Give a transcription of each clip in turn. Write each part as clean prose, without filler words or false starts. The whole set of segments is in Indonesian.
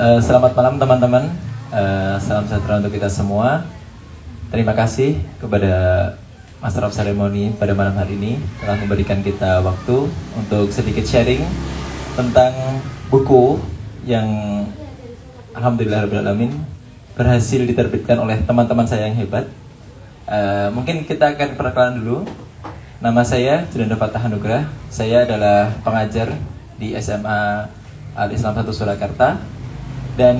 Selamat malam teman-teman. Salam sejahtera untuk kita semua. Terima kasih kepada Master of Ceremony pada malam hari ini telah memberikan kita waktu untuk sedikit sharing tentang buku yang alhamdulillahirrahmanirrahim berhasil diterbitkan oleh teman-teman saya yang hebat. Mungkin kita akan perkenalan dulu. Nama saya Junanda Fatah Anugrah. Saya adalah pengajar di SMA Al-Islam 1 Surakarta. Dan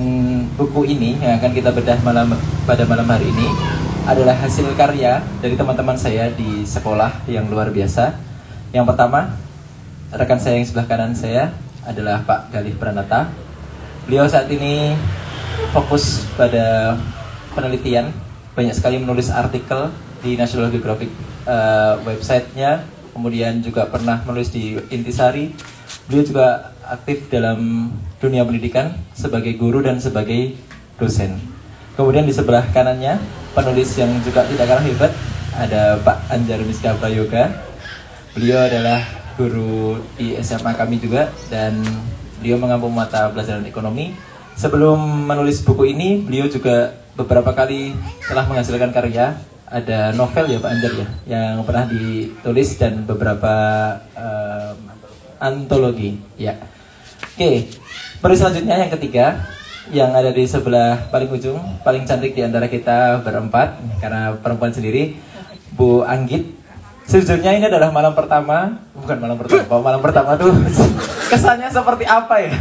buku ini yang akan kita bedah pada malam hari ini adalah hasil karya dari teman-teman saya di sekolah yang luar biasa. Yang pertama, rekan saya yang sebelah kanan saya adalah Pak Galih Pranata. Beliau saat ini fokus pada penelitian, banyak sekali menulis artikel di National Geographic website-nya, kemudian juga pernah menulis di Intisari. Beliau juga aktif dalam dunia pendidikan sebagai guru dan sebagai dosen. Kemudian di sebelah kanannya, penulis yang juga tidak kalah hebat, ada Pak Anjar Miska Prayoga. Beliau adalah guru di SMA kami juga, dan beliau mengampu mata pelajaran ekonomi. Sebelum menulis buku ini, beliau juga beberapa kali telah menghasilkan karya. Ada novel ya Pak Anjar ya, yang pernah ditulis, dan beberapa antologi ya. Oke, penulis selanjutnya yang ketiga, yang ada di sebelah paling ujung, paling cantik di antara kita berempat karena perempuan sendiri, Bu Anggit. Sejujurnya ini adalah malam pertama tuh kesannya seperti apa ya?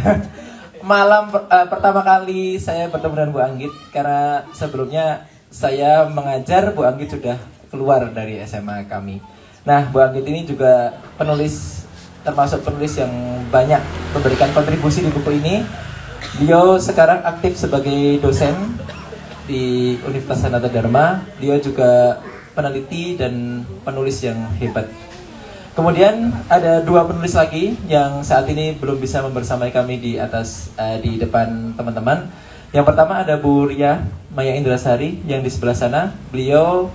Malam pertama kali saya bertemu dengan Bu Anggit, karena sebelumnya saya mengajar, Bu Anggit sudah keluar dari SMA kami. Nah, Bu Anggit ini juga termasuk penulis yang banyak memberikan kontribusi di buku ini. Beliau sekarang aktif sebagai dosen di Universitas Sanata Dharma. Beliau juga peneliti dan penulis yang hebat. Kemudian ada dua penulis lagi yang saat ini belum bisa membersamai kami di depan teman-teman. Yang pertama ada Bu Ria Maya Indrasari yang di sebelah sana. Beliau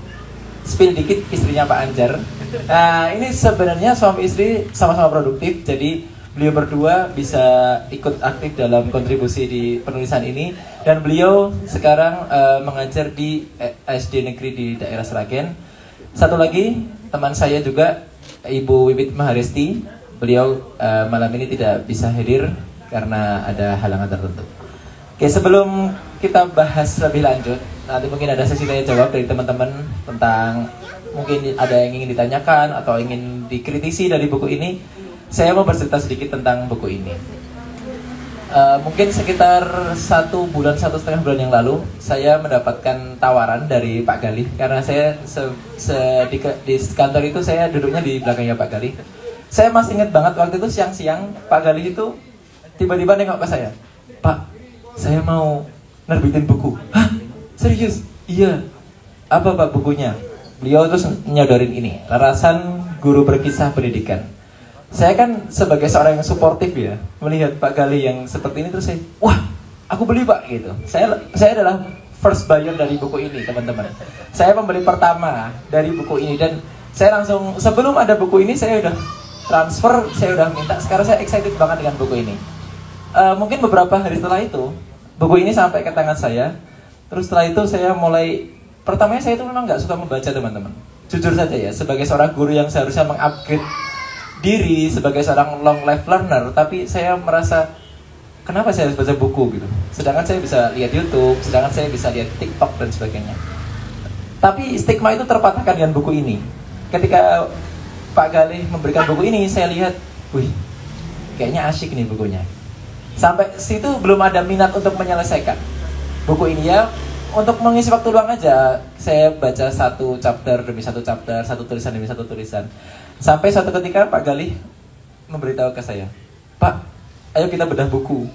spill dikit, istrinya Pak Anjar. Nah, ini sebenarnya suami istri sama-sama produktif, jadi beliau berdua bisa ikut aktif dalam kontribusi di penulisan ini. Dan beliau sekarang mengajar di SD negeri di daerah Sragen. Satu lagi teman saya juga, Ibu Wibit Maharesti. Beliau malam ini tidak bisa hadir karena ada halangan tertentu. Oke, sebelum kita bahas lebih lanjut, nanti mungkin ada sesi tanya jawab dari teman-teman tentang mungkin ada yang ingin ditanyakan atau ingin dikritisi dari buku ini. Saya mau bercerita sedikit tentang buku ini. Mungkin sekitar 1,5 bulan yang lalu, saya mendapatkan tawaran dari Pak Galih, karena saya di kantor itu saya duduknya di belakangnya Pak Galih. Saya masih ingat banget waktu itu siang-siang, Pak Galih itu tiba-tiba nengok ke saya, "Pak, saya mau nerbitin buku." "Hah? Serius?" "Iya." "Apa Pak bukunya?" Beliau terus nyodorin ini, Larasan Guru Berkisah Pendidikan. Saya kan sebagai seorang yang suportif ya, melihat Pak Galih yang seperti ini, terus saya, "Wah, aku beli Pak," gitu. Saya adalah first buyer dari buku ini, teman-teman. Saya pembeli pertama dari buku ini, dan saya langsung, sebelum ada buku ini saya udah transfer, saya udah minta. Sekarang saya excited banget dengan buku ini. Mungkin beberapa hari setelah itu, buku ini sampai ke tangan saya. Terus setelah itu saya mulai, pertamanya saya itu memang nggak suka membaca, teman-teman. Jujur saja ya, sebagai seorang guru yang seharusnya mengupgrade diri sebagai seorang long life learner, tapi saya merasa kenapa saya harus baca buku gitu. Sedangkan saya bisa lihat YouTube, sedangkan saya bisa lihat TikTok dan sebagainya. Tapi stigma itu terpatahkan dengan buku ini. Ketika Pak Galih memberikan buku ini, saya lihat, wih, kayaknya asyik nih bukunya. Sampai situ belum ada minat untuk menyelesaikan buku ini ya. Untuk mengisi waktu luang aja, saya baca satu chapter demi satu chapter, satu tulisan demi satu tulisan. Sampai suatu ketika Pak Galih memberitahu ke saya, "Pak, ayo kita bedah buku."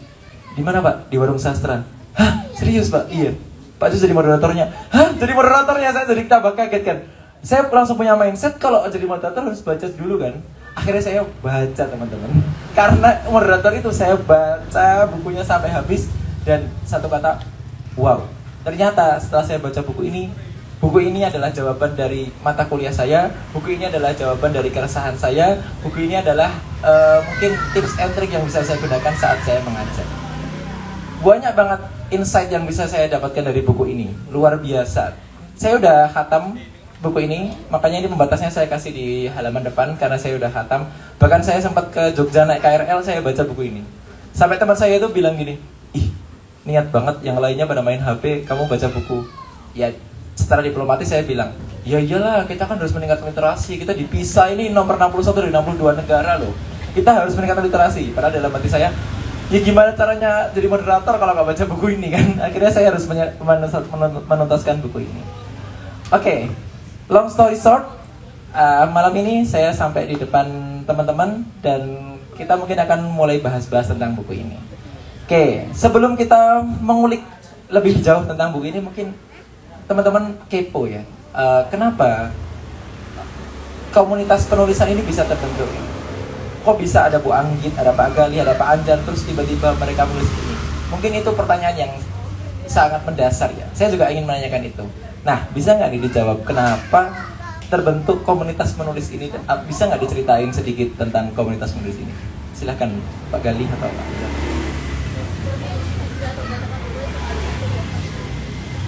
"Di mana Pak?" "Di Warung Sastra." "Hah? Serius Pak?" "Iya." "Pak Jus jadi moderatornya." "Hah? Jadi moderatornya?" Saya jadi tambah kaget kan. Saya langsung punya mindset kalau jadi moderator harus baca dulu kan. Akhirnya saya baca, teman-teman. Karena moderator itu saya baca bukunya sampai habis, dan satu kata, wow. Ternyata setelah saya baca buku ini adalah jawaban dari mata kuliah saya, buku ini adalah jawaban dari keresahan saya, buku ini adalah mungkin tips and trick yang bisa saya gunakan saat saya mengajar. banyak banget insight yang bisa saya dapatkan dari buku ini, luar biasa. Saya udah khatam buku ini, makanya ini pembatasnya saya kasih di halaman depan karena saya udah khatam. Bahkan saya sempat ke Jogja naik KRL, saya baca buku ini. Sampai teman saya itu bilang gini, ih niat banget, yang lainnya pada main HP, kamu baca buku. Ya secara diplomatis saya bilang, ya iyalah kita kan harus meningkatkan literasi, kita dipisah ini nomor 61 dari 62 negara loh. Kita harus meningkatkan literasi, padahal dalam hati saya, ya gimana caranya jadi moderator kalau nggak baca buku ini kan? Akhirnya saya harus menuntaskan buku ini. Oke, long story short, malam ini saya sampai di depan teman-teman dan kita mungkin akan mulai bahas-bahas tentang buku ini. Oke, sebelum kita mengulik lebih jauh tentang buku ini, mungkin teman-teman kepo ya. Kenapa komunitas penulisan ini bisa terbentuk? Kok bisa ada Bu Anggit, ada Pak Gali, ada Pak Anjar, terus tiba-tiba mereka menulis ini? Mungkin itu pertanyaan yang sangat mendasar ya. Saya juga ingin menanyakan itu. Nah, bisa nggak dijawab kenapa terbentuk komunitas penulis ini? Bisa nggak diceritain sedikit tentang komunitas penulis ini? Silahkan Pak Gali atau Pak Anjar.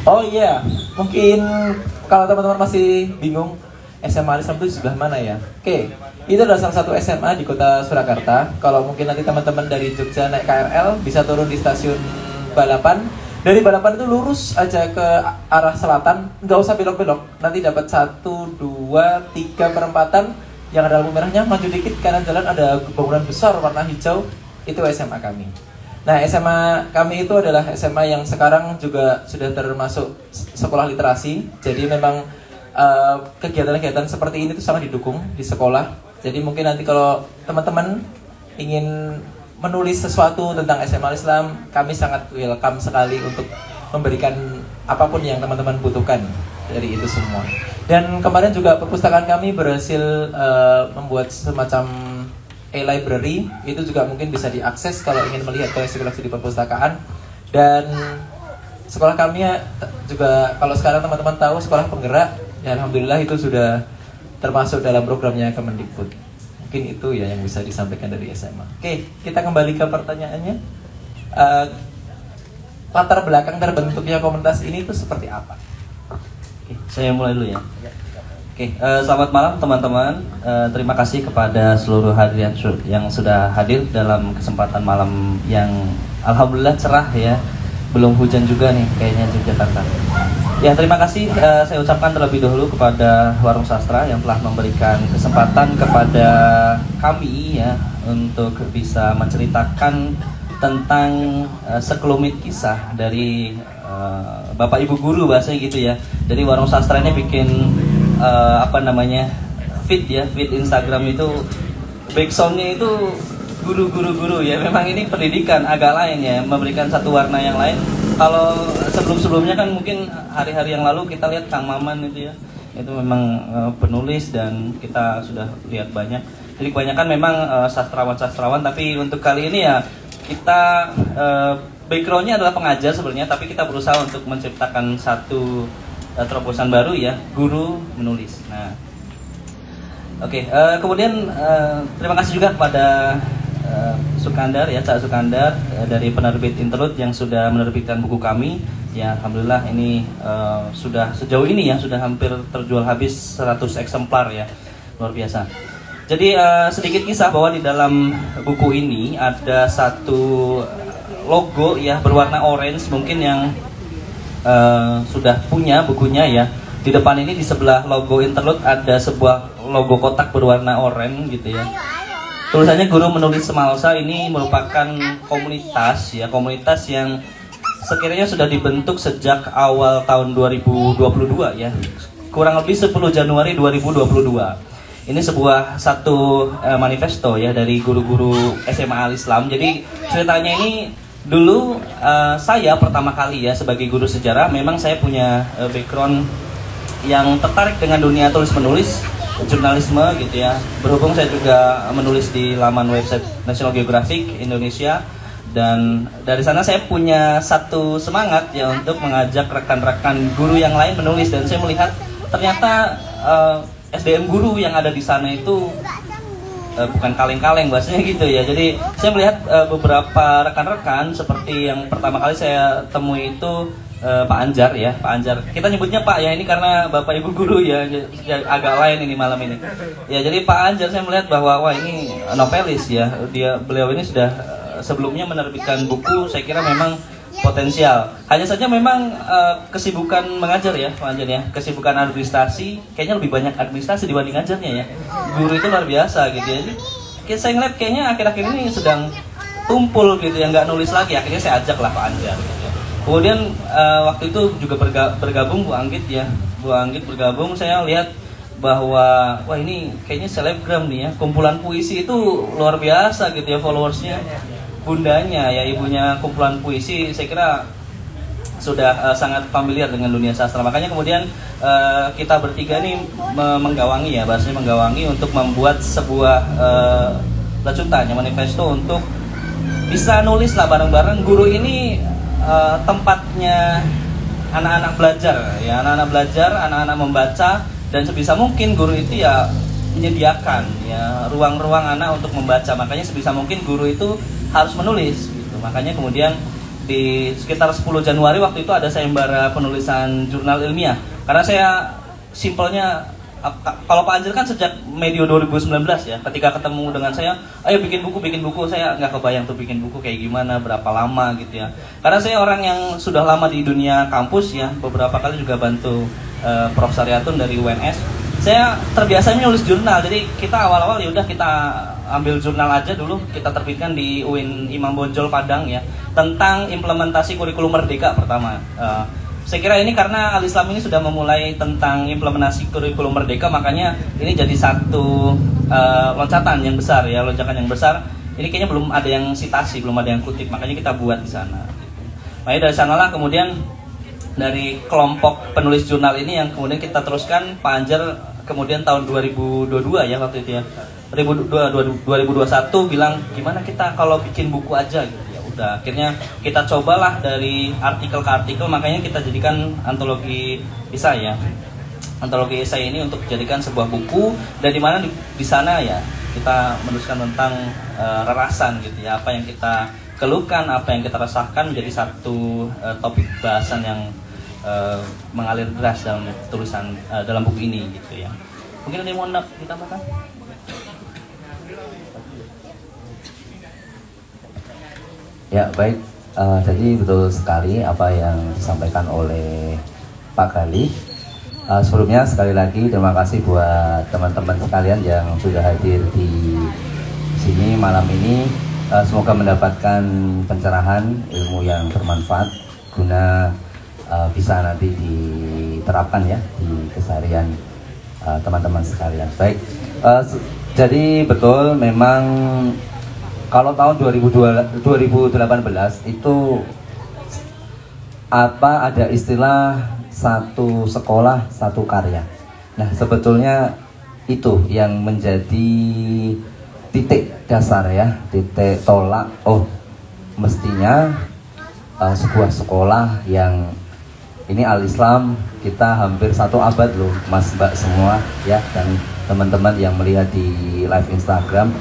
Oh iya, mungkin kalau teman-teman masih bingung SMA Al-Islam itu sebelah mana ya? Oke, itu adalah salah satu SMA di kota Surakarta. Kalau mungkin nanti teman-teman dari Jogja naik KRL bisa turun di stasiun Balapan. Dari Balapan itu lurus aja ke arah selatan, nggak usah belok-belok. Nanti dapat 1, 2, 3 perempatan yang ada lampu merahnya. Maju dikit kanan jalan ada bangunan besar warna hijau. Itu SMA kami. Nah, SMA kami itu adalah SMA yang sekarang juga sudah termasuk sekolah literasi. Jadi memang kegiatan-kegiatan seperti ini tuh sangat didukung di sekolah. Jadi mungkin nanti kalau teman-teman ingin menulis sesuatu tentang SMA Al-Islam, kami sangat welcome sekali untuk memberikan apapun yang teman-teman butuhkan dari itu semua. Dan kemarin juga perpustakaan kami berhasil membuat semacam e-library, itu juga mungkin bisa diakses kalau ingin melihat koleksi-koleksi di perpustakaan. Dan sekolah kami juga, kalau sekarang teman-teman tahu sekolah penggerak, ya alhamdulillah itu sudah termasuk dalam programnya Kemendikbud. Mungkin itu ya yang bisa disampaikan dari SMA. Oke, kita kembali ke pertanyaannya. Latar belakang terbentuknya komunitas ini itu seperti apa? Oke, saya mulai dulu ya. Oke, selamat malam teman-teman. Terima kasih kepada seluruh hadirin yang sudah hadir dalam kesempatan malam yang alhamdulillah cerah ya. Belum hujan juga nih kayaknya di Jakarta. Ya, terima kasih saya ucapkan terlebih dahulu kepada Warung Sastra yang telah memberikan kesempatan kepada kami ya untuk bisa menceritakan tentang sekelumit kisah dari Bapak Ibu guru bahasanya gitu ya. Jadi Warung Sastra ini bikin feed Instagram itu backsoundnya itu guru ya. Memang ini pendidikan agak lain ya, memberikan satu warna yang lain. Kalau sebelumnya kan mungkin hari-hari yang lalu kita lihat Kang Maman itu ya, itu memang penulis dan kita sudah lihat banyak. Jadi kebanyakan memang sastrawan, tapi untuk kali ini ya kita backgroundnya adalah pengajar sebenarnya, tapi kita berusaha untuk menciptakan satu terobosan baru ya, guru menulis. Nah, oke, kemudian terima kasih juga kepada Sukandar ya, Cak Sukandar dari penerbit Interlude yang sudah menerbitkan buku kami. Ya, alhamdulillah ini sudah sejauh ini ya sudah hampir terjual habis 100 eksemplar ya, luar biasa. Jadi sedikit kisah bahwa di dalam buku ini ada satu logo ya berwarna orange, mungkin yang sudah punya bukunya ya. Di depan ini di sebelah logo Interlude ada sebuah logo kotak berwarna oranye gitu ya. Tulisannya Guru Menulis Semalsa. Ini merupakan komunitas ya, komunitas yang sekiranya sudah dibentuk sejak awal tahun 2022 ya. Kurang lebih 10 Januari 2022. Ini sebuah satu manifesto ya dari guru-guru SMA Al-Islam. Jadi ceritanya ini dulu saya pertama kali ya sebagai guru sejarah, memang saya punya background yang tertarik dengan dunia tulis menulis, jurnalisme gitu ya. Berhubung saya juga menulis di laman website National Geographic Indonesia, dan dari sana saya punya satu semangat ya untuk mengajak rekan-rekan guru yang lain menulis. Dan saya melihat ternyata SDM guru yang ada di sana itu bukan kaleng-kaleng bahasanya gitu ya. Jadi saya melihat beberapa rekan-rekan seperti yang pertama kali saya temui itu Pak Anjar ya, Pak Anjar. Kita nyebutnya Pak ya, ini karena Bapak Ibu guru ya, agak lain ini malam ini. Ya, jadi Pak Anjar saya melihat bahwa wah ini novelis ya. Beliau ini sudah sebelumnya menerbitkan buku, saya kira memang potensial. Hanya saja memang kesibukan mengajar ya, Pak Anjar ya. Kesibukan administrasi, kayaknya lebih banyak administrasi dibanding ngajarnya ya. Guru itu luar biasa gitu ya. Jadi saya ngeliat kayaknya akhir-akhir ini sedang tumpul gitu ya, nggak nulis lagi. Akhirnya saya ajak lah Pak Anjar gitu ya. Kemudian waktu itu juga bergabung Bu Anggit ya. Bu Anggit bergabung, saya lihat bahwa wah ini kayaknya selebgram nih ya. Kumpulan puisi itu luar biasa gitu ya followersnya. Bundanya ya, ibunya kumpulan puisi, saya kira sudah sangat familiar dengan dunia sastra. Makanya kemudian kita bertiga nih menggawangi ya, bahasanya menggawangi untuk membuat sebuah lecutan ya, manifesto untuk bisa nulis lah bareng-bareng. Guru ini tempatnya anak-anak belajar ya, anak-anak membaca, dan sebisa mungkin guru itu ya menyediakan ya ruang-ruang anak untuk membaca. Makanya sebisa mungkin guru itu harus menulis gitu. Makanya kemudian di sekitar 10 Januari waktu itu ada sayembara penulisan jurnal ilmiah. Karena saya simpelnya, kalau Pak Anjar kan sejak medio 2019 ya, ketika ketemu dengan saya, ayo bikin buku, saya nggak kebayang tuh bikin buku kayak gimana, berapa lama gitu ya. Karena saya orang yang sudah lama di dunia kampus ya, beberapa kali juga bantu Prof. Saryatun dari UNS. Saya terbiasanya nulis jurnal, jadi kita awal-awal ya udah kita ambil jurnal aja dulu, kita terbitkan di UIN Imam Bonjol Padang ya, tentang implementasi kurikulum merdeka pertama. Saya kira ini karena Al-Islam ini sudah memulai tentang implementasi kurikulum merdeka, makanya ini jadi satu loncatan yang besar ya, lonjakan yang besar. Ini kayaknya belum ada yang sitasi, belum ada yang kutip, makanya kita buat di sana. Makanya dari sanalah kemudian dari kelompok penulis jurnal ini yang kemudian kita teruskan. Pak Anjar kemudian tahun 2022 ya waktu itu ya, 2021 bilang gimana kita kalau bikin buku aja gitu. Udah, akhirnya kita cobalah dari artikel ke artikel, makanya kita jadikan antologi esai ya. Antologi esai ini untuk dijadikan sebuah buku, dan di mana di sana ya kita menuliskan tentang rerasan gitu ya, apa yang kita keluhkan, apa yang kita rasakan menjadi satu topik bahasan yang mengalir deras dalam tulisan dalam buku ini gitu ya. Mungkin ada yang mau ditambahkan? Ya baik, jadi betul sekali apa yang disampaikan oleh Pak Gali. Sebelumnya sekali lagi terima kasih buat teman-teman sekalian yang sudah hadir di sini malam ini. Semoga mendapatkan pencerahan, ilmu yang bermanfaat guna bisa nanti diterapkan ya di keseharian teman-teman sekalian. Baik, jadi betul memang kalau tahun 2018 itu ada istilah satu sekolah satu karya. Nah sebetulnya itu yang menjadi titik dasar ya, titik tolak. Oh mestinya sebuah sekolah yang ini Al-Islam, kita hampir 1 abad loh mas mbak semua ya, dan teman-teman yang melihat di live Instagram,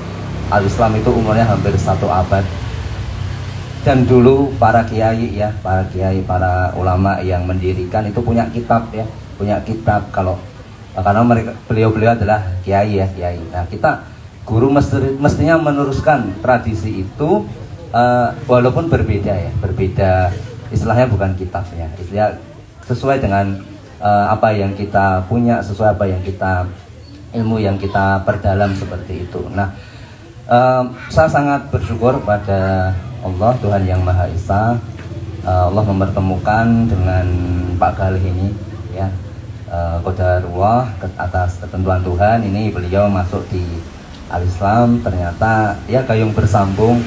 Al-Islam itu umurnya hampir 1 abad. Dan dulu para kiai ya, para ulama yang mendirikan itu punya kitab ya, punya kitab. Karena beliau adalah kiai ya, kiai. Nah kita guru mestinya meneruskan tradisi itu, walaupun berbeda ya, berbeda istilahnya, bukan kitab ya, istilah sesuai dengan apa yang kita punya, sesuai apa yang kita, ilmu yang kita perdalam seperti itu. Nah saya sangat bersyukur pada Allah, Tuhan Yang Maha Esa. Allah mempertemukan dengan Pak Galih ini ya, qadarullah, atas ketentuan Tuhan ini beliau masuk di Al-Islam. Ternyata ya gayung bersambung,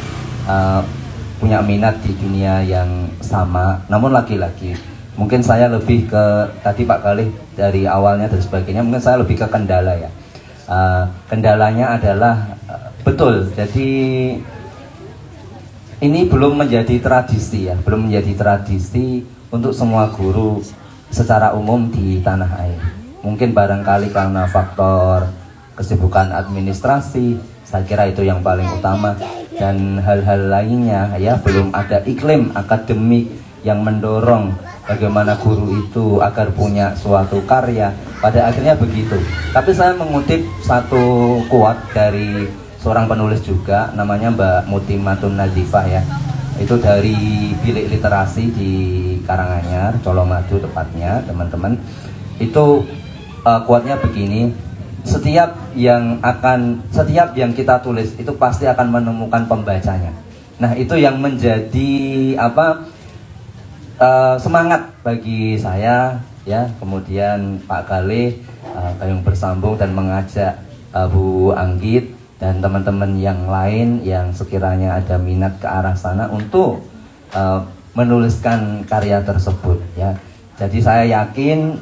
punya minat di dunia yang sama. Namun lagi-lagi mungkin saya lebih ke, tadi Pak Galih dari awalnya dan sebagainya, mungkin saya lebih ke kendala ya. Kendalanya adalah betul, jadi ini belum menjadi tradisi ya, belum menjadi tradisi untuk semua guru secara umum di tanah air. Mungkin barangkali karena faktor kesibukan administrasi, Saya kira itu yang paling utama, dan hal-hal lainnya ya, belum ada iklim akademik yang mendorong bagaimana guru itu agar punya suatu karya. Pada akhirnya begitu. Tapi saya mengutip satu quote dari seorang penulis juga, namanya Mbak Mutimatun Nazifah ya. Itu dari Bilik Literasi di Karanganyar, Colomadu tepatnya, teman-teman. Itu quote-nya begini: setiap yang kita tulis itu pasti akan menemukan pembacanya. Nah, itu yang menjadi semangat bagi saya ya. Kemudian Pak Galih yang bersambung dan mengajak Bu Anggit dan teman-teman yang lain yang sekiranya ada minat ke arah sana untuk menuliskan karya tersebut ya. Jadi saya yakin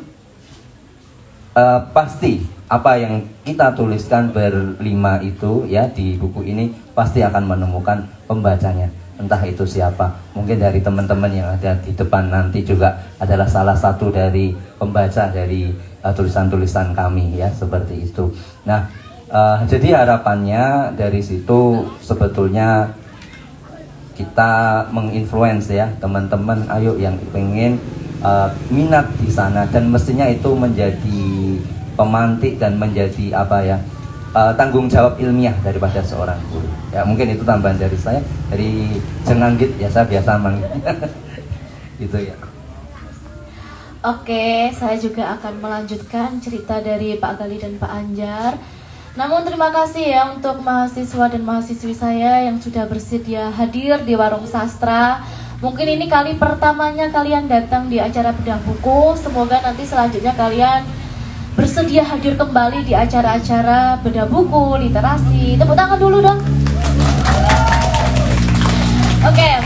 pasti apa yang kita tuliskan berlima itu ya di buku ini pasti akan menemukan pembacanya. Entah itu siapa, mungkin dari teman-teman yang ada di depan nanti juga adalah salah satu dari pembaca dari tulisan-tulisan kami ya, seperti itu. Nah, jadi harapannya dari situ sebetulnya kita menginfluence ya teman-teman, ayo yang pengen minat di sana, dan mestinya itu menjadi pemantik dan menjadi tanggung jawab ilmiah daripada seorang guru. Ya mungkin itu tambahan dari saya, dari Cenganggit ya, saya biasa manggil gitu ya. Oke, saya juga akan melanjutkan cerita dari Pak Galih dan Pak Anjar. Namun terima kasih ya untuk mahasiswa dan mahasiswi saya yang sudah bersedia hadir di Warung Sastra. Mungkin ini kali pertamanya kalian datang di acara bedah buku. Semoga nanti selanjutnya kalian bersedia hadir kembali di acara-acara bedah buku, literasi. Tepuk tangan dulu dong. Oke,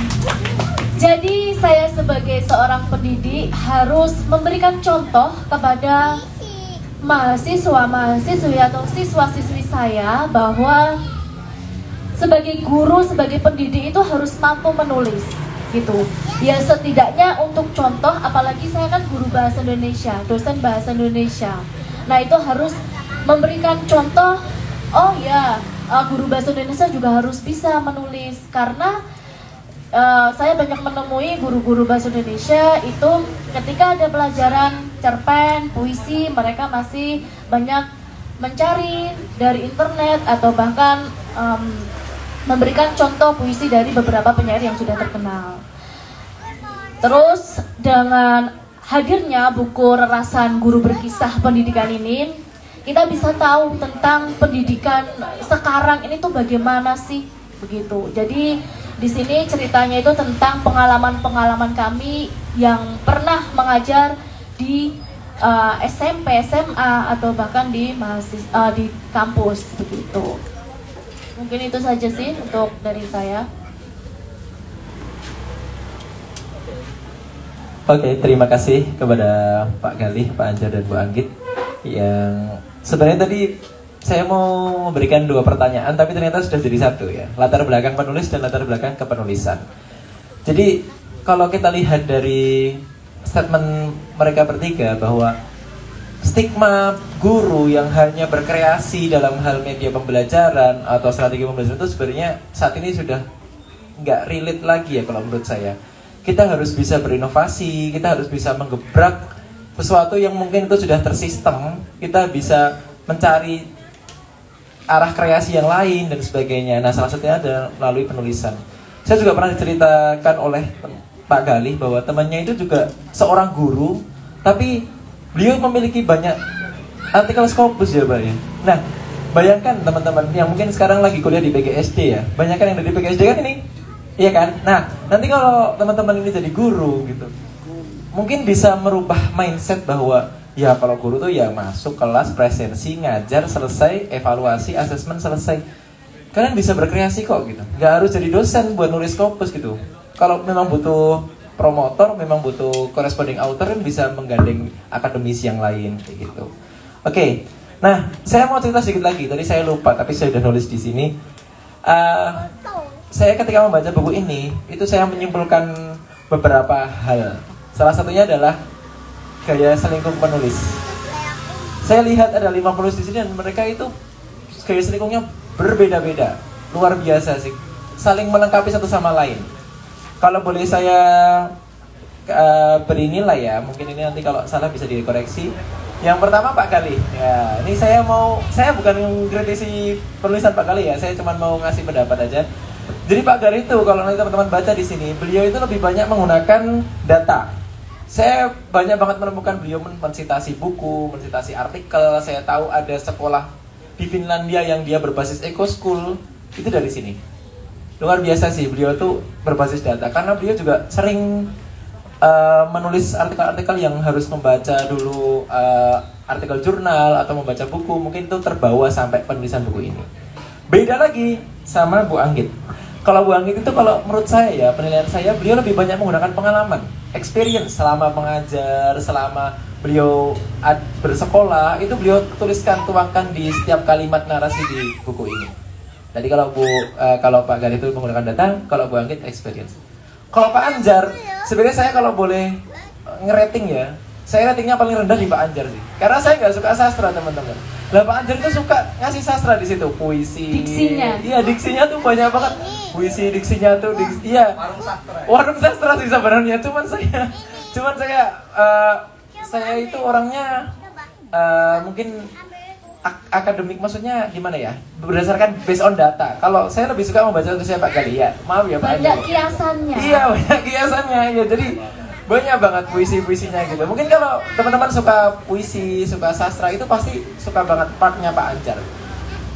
jadi saya sebagai seorang pendidik harus memberikan contoh kepada mahasiswa-mahasiswi atau siswa-siswi saya bahwa sebagai guru, sebagai pendidik itu harus mampu menulis gitu. Ya setidaknya untuk contoh, apalagi saya kan guru bahasa Indonesia, dosen bahasa Indonesia. Nah itu harus memberikan contoh, oh ya guru bahasa Indonesia juga harus bisa menulis. Karena saya banyak menemui guru-guru bahasa Indonesia itu ketika ada pelajaran cerpen, puisi, mereka masih banyak mencari dari internet atau bahkan memberikan contoh puisi dari beberapa penyair yang sudah terkenal. Terus dengan hadirnya buku Rerasan Guru Berkisah Pendidikan ini, kita bisa tahu tentang pendidikan sekarang ini tuh bagaimana sih begitu. Jadi di sini ceritanya itu tentang pengalaman-pengalaman kami yang pernah mengajar di SMP, SMA atau bahkan di kampus begitu. Mungkin itu saja sih untuk dari saya. Oke, terima kasih kepada Pak Galih, Pak Anjar, dan Bu Anggit. Yang sebenarnya tadi saya mau memberikan 2 pertanyaan, tapi ternyata sudah jadi satu ya. Latar belakang penulis dan latar belakang kepenulisan. Jadi kalau kita lihat dari statement mereka bertiga bahwa stigma guru yang hanya berkreasi dalam hal media pembelajaran atau strategi pembelajaran itu sebenarnya saat ini sudah nggak relate lagi ya kalau menurut saya. Kita harus bisa berinovasi, kita harus bisa menggebrak sesuatu yang mungkin itu sudah tersistem. Kita bisa mencari arah kreasi yang lain dan sebagainya. Nah, salah satunya adalah melalui penulisan. Saya juga pernah diceritakan oleh Pak Galih bahwa temannya itu juga seorang guru, tapi beliau memiliki banyak artikel Scopus ya Pak ya. Nah, bayangkan teman-teman yang mungkin sekarang lagi kuliah di PGSD ya. Banyak kan yang dari PGSD kan ini? Iya kan? Nah, nanti kalau teman-teman ini jadi guru gitu, mungkin bisa merubah mindset bahwa ya kalau guru tuh ya masuk kelas, presensi, ngajar, selesai, evaluasi, asesmen, selesai. Kalian bisa berkreasi kok gitu. Gak harus jadi dosen buat nulis Scopus gitu. Kalau memang butuh promotor, memang butuh corresponding author, kan bisa menggandeng akademisi yang lain kayak gitu. Oke. Nah, saya mau cerita sedikit lagi. Tadi saya lupa, tapi saya udah nulis di sini. Saya ketika membaca buku ini, itu saya menyimpulkan beberapa hal. Salah satunya adalah gaya selingkuh penulis. Saya lihat ada 5 penulis di sini dan mereka itu gaya selingkuhnya berbeda-beda, luar biasa sih, saling melengkapi satu sama lain. Kalau boleh saya beri nilai ya, mungkin ini nanti kalau salah bisa dikoreksi. Yang pertama Pak Gali, ya ini saya bukan mengkritisi penulisan Pak Gali ya, saya cuma mau ngasih pendapat aja. Jadi Pak Gali itu kalau nanti teman-teman baca di sini, beliau itu lebih banyak menggunakan data. Saya banyak banget menemukan beliau mensitasi buku, mensitasi artikel. Saya tahu ada sekolah di Finlandia yang dia berbasis eco school, itu dari sini. Luar biasa sih, beliau tuh berbasis data, karena beliau juga sering menulis artikel-artikel yang harus membaca dulu artikel jurnal atau membaca buku, mungkin itu terbawa sampai penulisan buku ini. Beda lagi sama Bu Anggit. Kalau Bu Anggit itu kalau menurut saya ya, penilaian saya, beliau lebih banyak menggunakan pengalaman, experience selama mengajar, selama beliau bersekolah, itu beliau tuangkan di setiap kalimat narasi di buku ini. Jadi kalau Pak Gali itu menggunakan data, kalau Bu Anggit experience. Kalau Pak Anjar, sebenarnya saya kalau boleh ngerating ya, saya ratingnya paling rendah di Pak Anjar sih. Karena saya nggak suka sastra teman-teman. Lah Pak Anjar itu suka ngasih sastra di situ, puisi. Diksinya. Iya, diksinya tuh banyak banget. Puisi, diksinya tuh, iya. Warung sastra sih sebenarnya. Cuman saya itu orangnya mungkin akademik, maksudnya gimana ya, berdasarkan based on data. Kalau saya lebih suka membaca tulisnya Pak Gali ya, maaf ya Pak. Banyak kiasannya. Iya, banyak kiasannya ya, jadi banyak banget puisinya gitu. Mungkin kalau teman-teman suka puisi, suka sastra, itu pasti suka banget partnya Pak Anjar.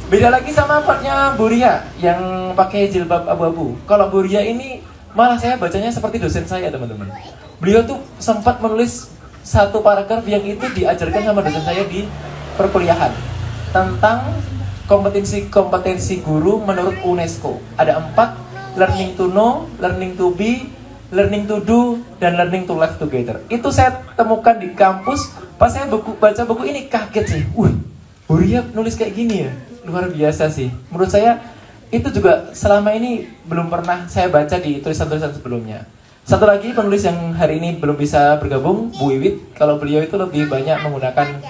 Beda lagi sama partnya Bu Ria yang pakai jilbab abu-abu. Kalau Bu Ria ini malah saya bacanya seperti dosen saya teman-teman. Beliau tuh sempat menulis satu paragraf yang itu diajarkan sama dosen saya di perkuliahan, tentang kompetensi guru menurut UNESCO. Ada 4, learning to know, learning to be, learning to do, dan learning to live together. Itu saya temukan di kampus. Pas saya baca buku ini kaget sih. Bu Ria nulis kayak gini ya, luar biasa sih. Menurut saya itu juga selama ini belum pernah saya baca di tulisan-tulisan sebelumnya. Satu lagi penulis yang hari ini belum bisa bergabung, Bu Wiwit. Kalau beliau itu lebih banyak menggunakan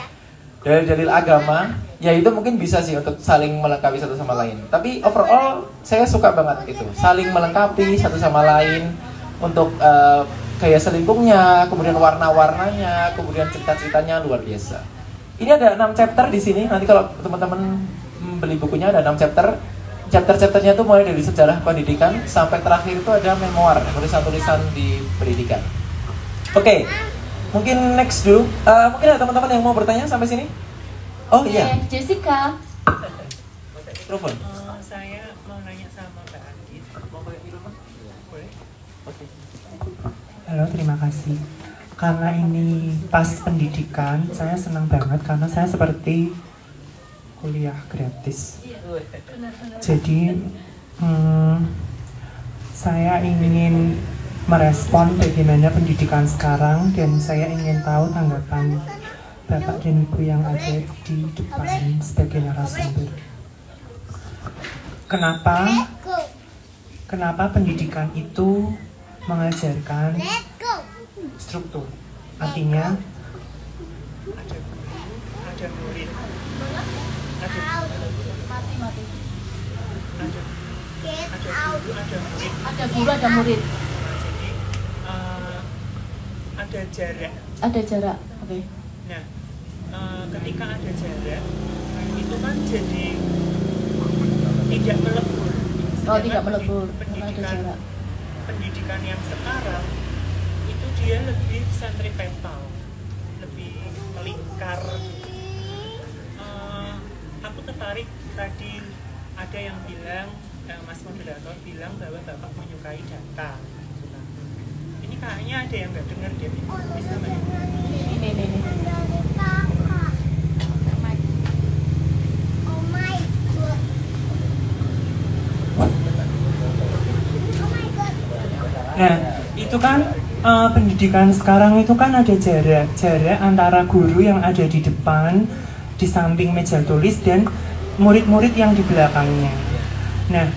dalil-dalil agama, ya itu mungkin bisa sih untuk saling melengkapi satu sama lain. Tapi overall saya suka banget itu, saling melengkapi satu sama lain untuk gaya selingkungnya, kemudian warna-warnanya, kemudian cerita-ceritanya luar biasa. Ini ada 6 chapter di sini. Nanti kalau teman-teman beli bukunya ada 6 chapter. Chapter-chapternya tuh mulai dari sejarah pendidikan sampai terakhir itu ada memoir, tulisan-tulisan di pendidikan. Oke. Mungkin next dulu. Mungkin ada teman-teman yang mau bertanya sampai sini? Oh iya. Jessica. Mikrofon. Saya mau nanya sama Mbak Anggit. Boleh? Oke. Halo, terima kasih. Karena ini pas pendidikan, saya senang banget karena saya seperti kuliah gratis. Jadi saya ingin merespon bagaimana pendidikan sekarang, dan saya ingin tahu tanggapan Bapak dan Ibu yang ada di depan sebagai narasumber. Kenapa pendidikan itu mengajarkan struktur? Artinya ada murid, Ada guru, ada murid. Jadi ada jarak. Ada jarak. Oke. Nah, ketika ada jarak, itu kan jadi tidak melebur. Oh, tidak melebur. Karena ada Pendidikan, jarak. pendidikan yang sekarang itu dia lebih sentripetal, lebih melingkar. Aku tertarik tadi ada yang bilang, Mas moderator bilang bahwa Bapak menyukai data. Nah, ini kayaknya ada yang nggak dengar deh. Bisa nggak? Ini. Nah, itu kan pendidikan sekarang itu kan ada jarak antara guru yang ada di depan, di samping meja tulis, dan murid-murid yang di belakangnya. Nah,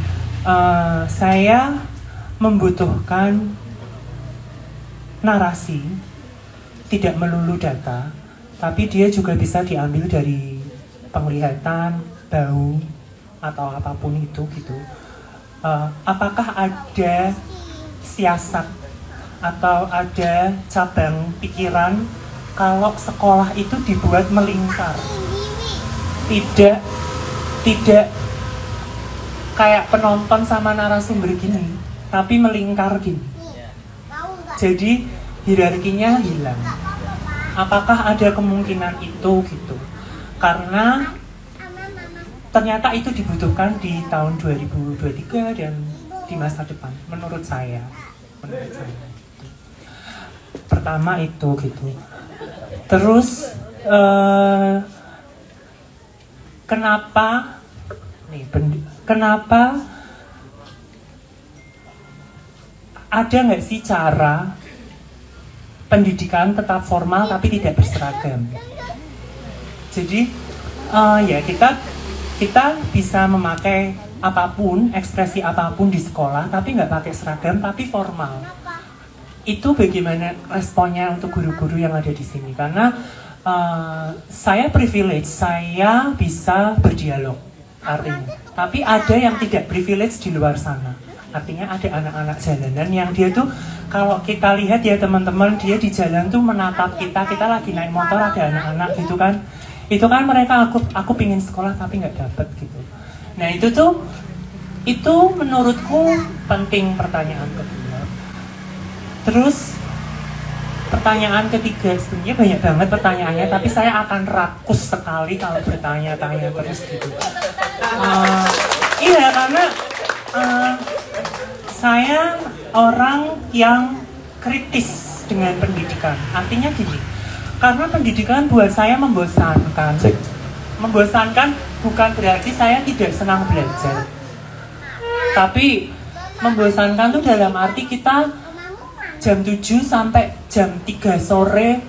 saya membutuhkan narasi, tidak melulu data, tapi dia juga bisa diambil dari penglihatan, bau, atau apapun itu gitu. Apakah ada siasat atau ada cabang pikiran kalau sekolah itu dibuat melingkar, tidak kayak penonton sama narasumber gini, tapi melingkar gini. Jadi hierarkinya hilang. Apakah ada kemungkinan itu gitu? Karena ternyata itu dibutuhkan di tahun 2023 dan di masa depan, menurut saya. Pertama itu gitu. Terus kenapa ada nggak sih cara pendidikan tetap formal tapi tidak berseragam? Jadi ya kita bisa memakai apapun, ekspresi apapun di sekolah tapi nggak pakai seragam tapi formal. Itu bagaimana responnya untuk guru-guru yang ada di sini? Karena saya privilege, saya bisa berdialog artinya. Tapi ada yang tidak privilege di luar sana. Artinya ada anak-anak jalanan yang dia tuh, kalau kita lihat ya teman-teman, dia di jalan tuh menatap kita lagi naik motor, ada anak-anak gitu kan. Itu kan mereka, aku pingin sekolah tapi nggak dapet gitu. Nah itu menurutku penting pertanyaan kedua. Terus pertanyaan ketiga, sebenarnya banyak banget pertanyaannya, tapi saya akan rakus sekali kalau bertanya-tanya terus gitu. Iya, karena saya orang yang kritis dengan pendidikan. Artinya gini, karena pendidikan buat saya membosankan. Membosankan bukan berarti saya tidak senang belajar, tapi membosankan itu dalam arti kita jam 7 sampai jam 3 sore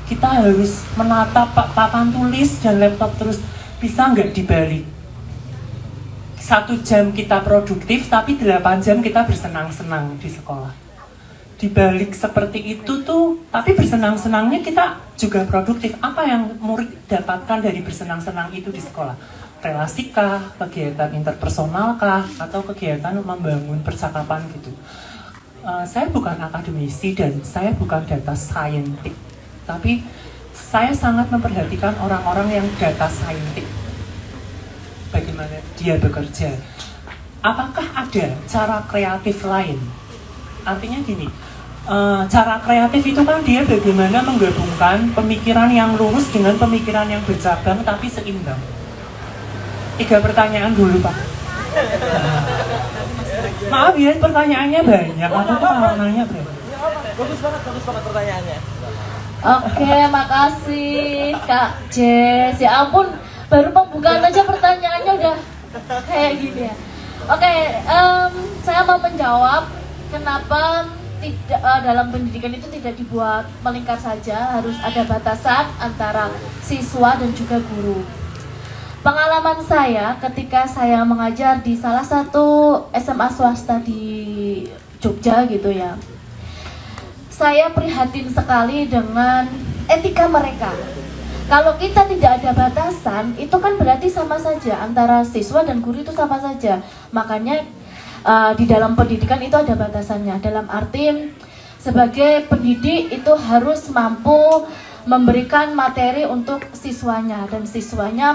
kita harus menatap papan tulis dan laptop terus. Bisa nggak dibalik? 1 jam kita produktif tapi 8 jam kita bersenang-senang di sekolah. Dibalik seperti itu tuh, tapi bersenang-senangnya kita juga produktif. Apa yang murid dapatkan dari bersenang-senang itu di sekolah? Relasi kah, kegiatan interpersonal kah, atau kegiatan membangun percakapan gitu? Saya bukan akademisi dan saya bukan data scientist, tapi saya sangat memperhatikan orang-orang yang data scientist. Bagaimana dia bekerja? Apakah ada cara kreatif lain? Artinya gini, cara kreatif itu kan dia bagaimana menggabungkan pemikiran yang lurus dengan pemikiran yang bercabang tapi seimbang. 3 pertanyaan dulu Pak. Maaf ya, pertanyaannya banyak. Aku tuh kalau nanya banyak. Bagus banget pertanyaannya. Oke, makasih Kak Jess. Ya ampun, baru pembukaan aja pertanyaannya udah kayak gini ya. Oke, saya mau menjawab kenapa tidak dalam pendidikan itu tidak dibuat melingkar saja, harus ada batasan antara siswa dan juga guru. Pengalaman saya ketika saya mengajar di salah satu SMA swasta di Jogja gitu ya, saya prihatin sekali dengan etika mereka. Kalau kita tidak ada batasan, itu kan berarti sama saja, antara siswa dan guru itu sama saja. Makanya di dalam pendidikan itu ada batasannya. Dalam arti sebagai pendidik itu harus mampu memberikan materi untuk siswanya dan siswanya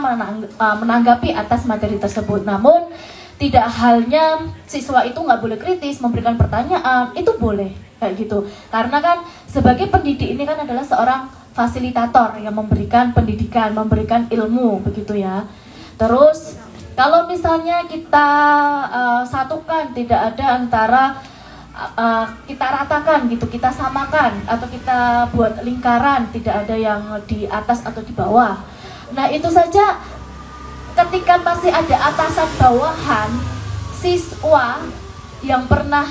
menanggapi atas materi tersebut. Namun tidak halnya siswa itu nggak boleh kritis, memberikan pertanyaan, itu boleh kayak gitu. Karena kan sebagai pendidik ini kan adalah seorang fasilitator yang memberikan pendidikan, memberikan ilmu begitu ya. Terus kalau misalnya kita satukan, tidak ada antara kita ratakan gitu, kita samakan atau kita buat lingkaran, tidak ada yang di atas atau di bawah. Nah itu saja, ketika masih ada atasan bawahan, siswa yang pernah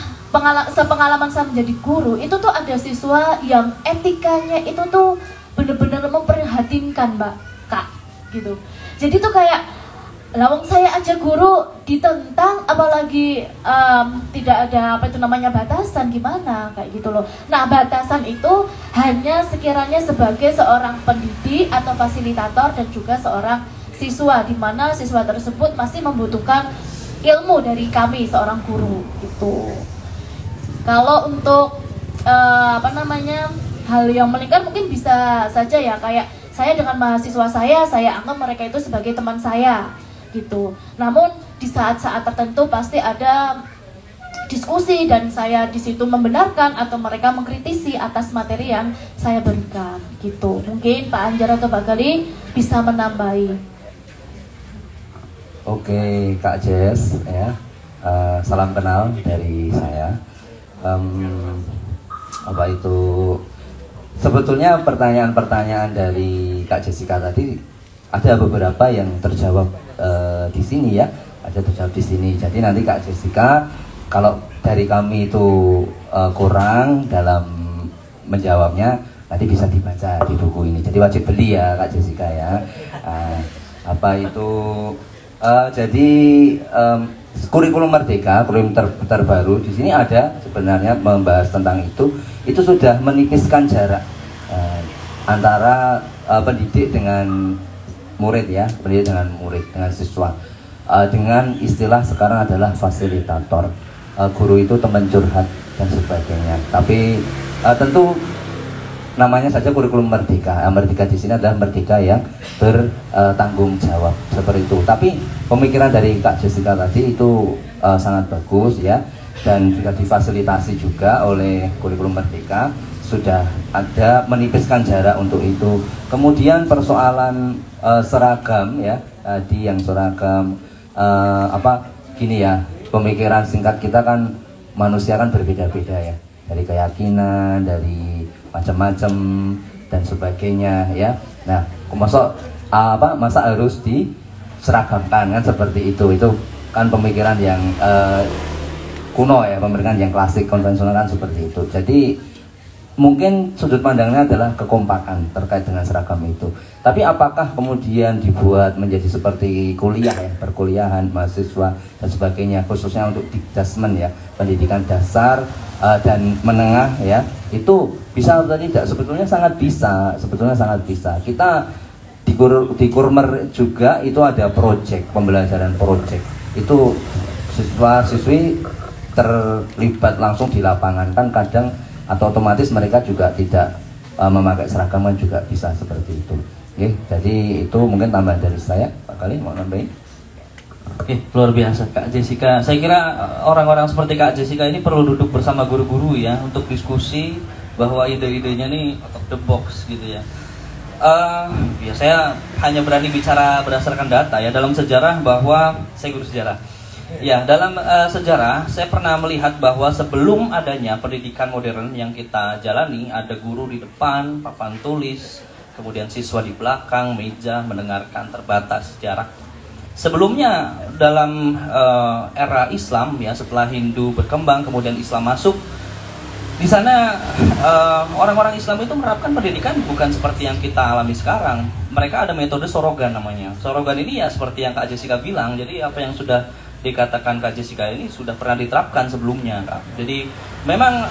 sepengalaman saya menjadi guru, itu tuh ada siswa yang etikanya itu tuh bener-bener memprihatinkan Mbak Kak gitu. Jadi tuh kayak lawang saya aja guru ditentang, apalagi tidak ada apa itu namanya batasan, gimana kayak gitu loh. Nah batasan itu hanya sekiranya sebagai seorang pendidik atau fasilitator dan juga seorang siswa, di mana siswa tersebut masih membutuhkan ilmu dari kami seorang guru gitu. Kalau untuk hal yang melingkar mungkin bisa saja ya, kayak saya dengan mahasiswa saya anggap mereka itu sebagai teman saya gitu. Namun di saat-saat tertentu pasti ada diskusi dan saya di situ membenarkan atau mereka mengkritisi atas materi yang saya berikan gitu. Mungkin Pak Anjar atau Pak Gali bisa menambahi. Oke, Kak Jess ya. Salam kenal dari saya. Sebetulnya pertanyaan-pertanyaan dari Kak Jessica tadi ada beberapa yang terjawab di sini ya. Ada terjawab di sini. Jadi nanti Kak Jessica, kalau dari kami itu kurang dalam menjawabnya, nanti bisa dibaca di buku ini. Jadi wajib beli ya Kak Jessica ya. Jadi kurikulum Merdeka, kurikulum terbaru di sini ada sebenarnya membahas tentang itu. Itu sudah menipiskan jarak antara pendidik dengan murid ya, pendidik dengan murid, dengan siswa. Dengan istilah sekarang adalah fasilitator. Guru itu teman curhat dan sebagainya. Tapi tentu namanya saja kurikulum Merdeka. Merdeka di sini adalah Merdeka yang bertanggung jawab seperti itu. Tapi pemikiran dari Kak Jessica tadi itu sangat bagus ya, dan juga difasilitasi juga oleh kurikulum Merdeka. Sudah ada menipiskan jarak untuk itu. Kemudian persoalan seragam ya, tadi yang seragam gini ya, pemikiran singkat kita kan, manusia kan berbeda-beda ya, dari keyakinan, dari macam-macam dan sebagainya ya. Nah, masa harus diseragamkan kan seperti itu kan pemikiran yang kuno ya, pemikiran yang klasik konvensional kan seperti itu. Jadi mungkin sudut pandangnya adalah kekompakan terkait dengan seragam itu. Tapi apakah kemudian dibuat menjadi seperti kuliah ya, perkuliahan mahasiswa dan sebagainya, khususnya untuk dikdasmen ya, pendidikan dasar dan menengah ya, itu bisa atau tidak? Sebetulnya sangat bisa. Kita di Kurmer juga itu ada pembelajaran project. Itu siswa-siswi terlibat langsung di lapangan kan, kadang atau otomatis mereka juga tidak memakai seragam kan juga bisa seperti itu. Oke, jadi itu mungkin tambahan dari saya. Pak Kali mau nambahin? Oke, luar biasa Kak Jessica. Saya kira orang-orang seperti Kak Jessica ini perlu duduk bersama guru-guru ya, untuk diskusi bahwa ide-idenya nih out of the box gitu ya. Ya saya hanya berani bicara berdasarkan data ya. Dalam sejarah bahwa saya guru sejarah. Ya, dalam sejarah saya pernah melihat bahwa sebelum adanya pendidikan modern yang kita jalani, ada guru di depan, papan tulis, kemudian siswa di belakang, meja, mendengarkan, terbatas jarak. Sebelumnya dalam era Islam ya, setelah Hindu berkembang, kemudian Islam masuk, di sana orang-orang Islam itu menerapkan pendidikan bukan seperti yang kita alami sekarang. Mereka ada metode sorogan namanya. Sorogan ini ya seperti yang Kak Jessica bilang, jadi apa yang sudah dikatakan Kak Jessica ini sudah pernah diterapkan sebelumnya Kak. Jadi memang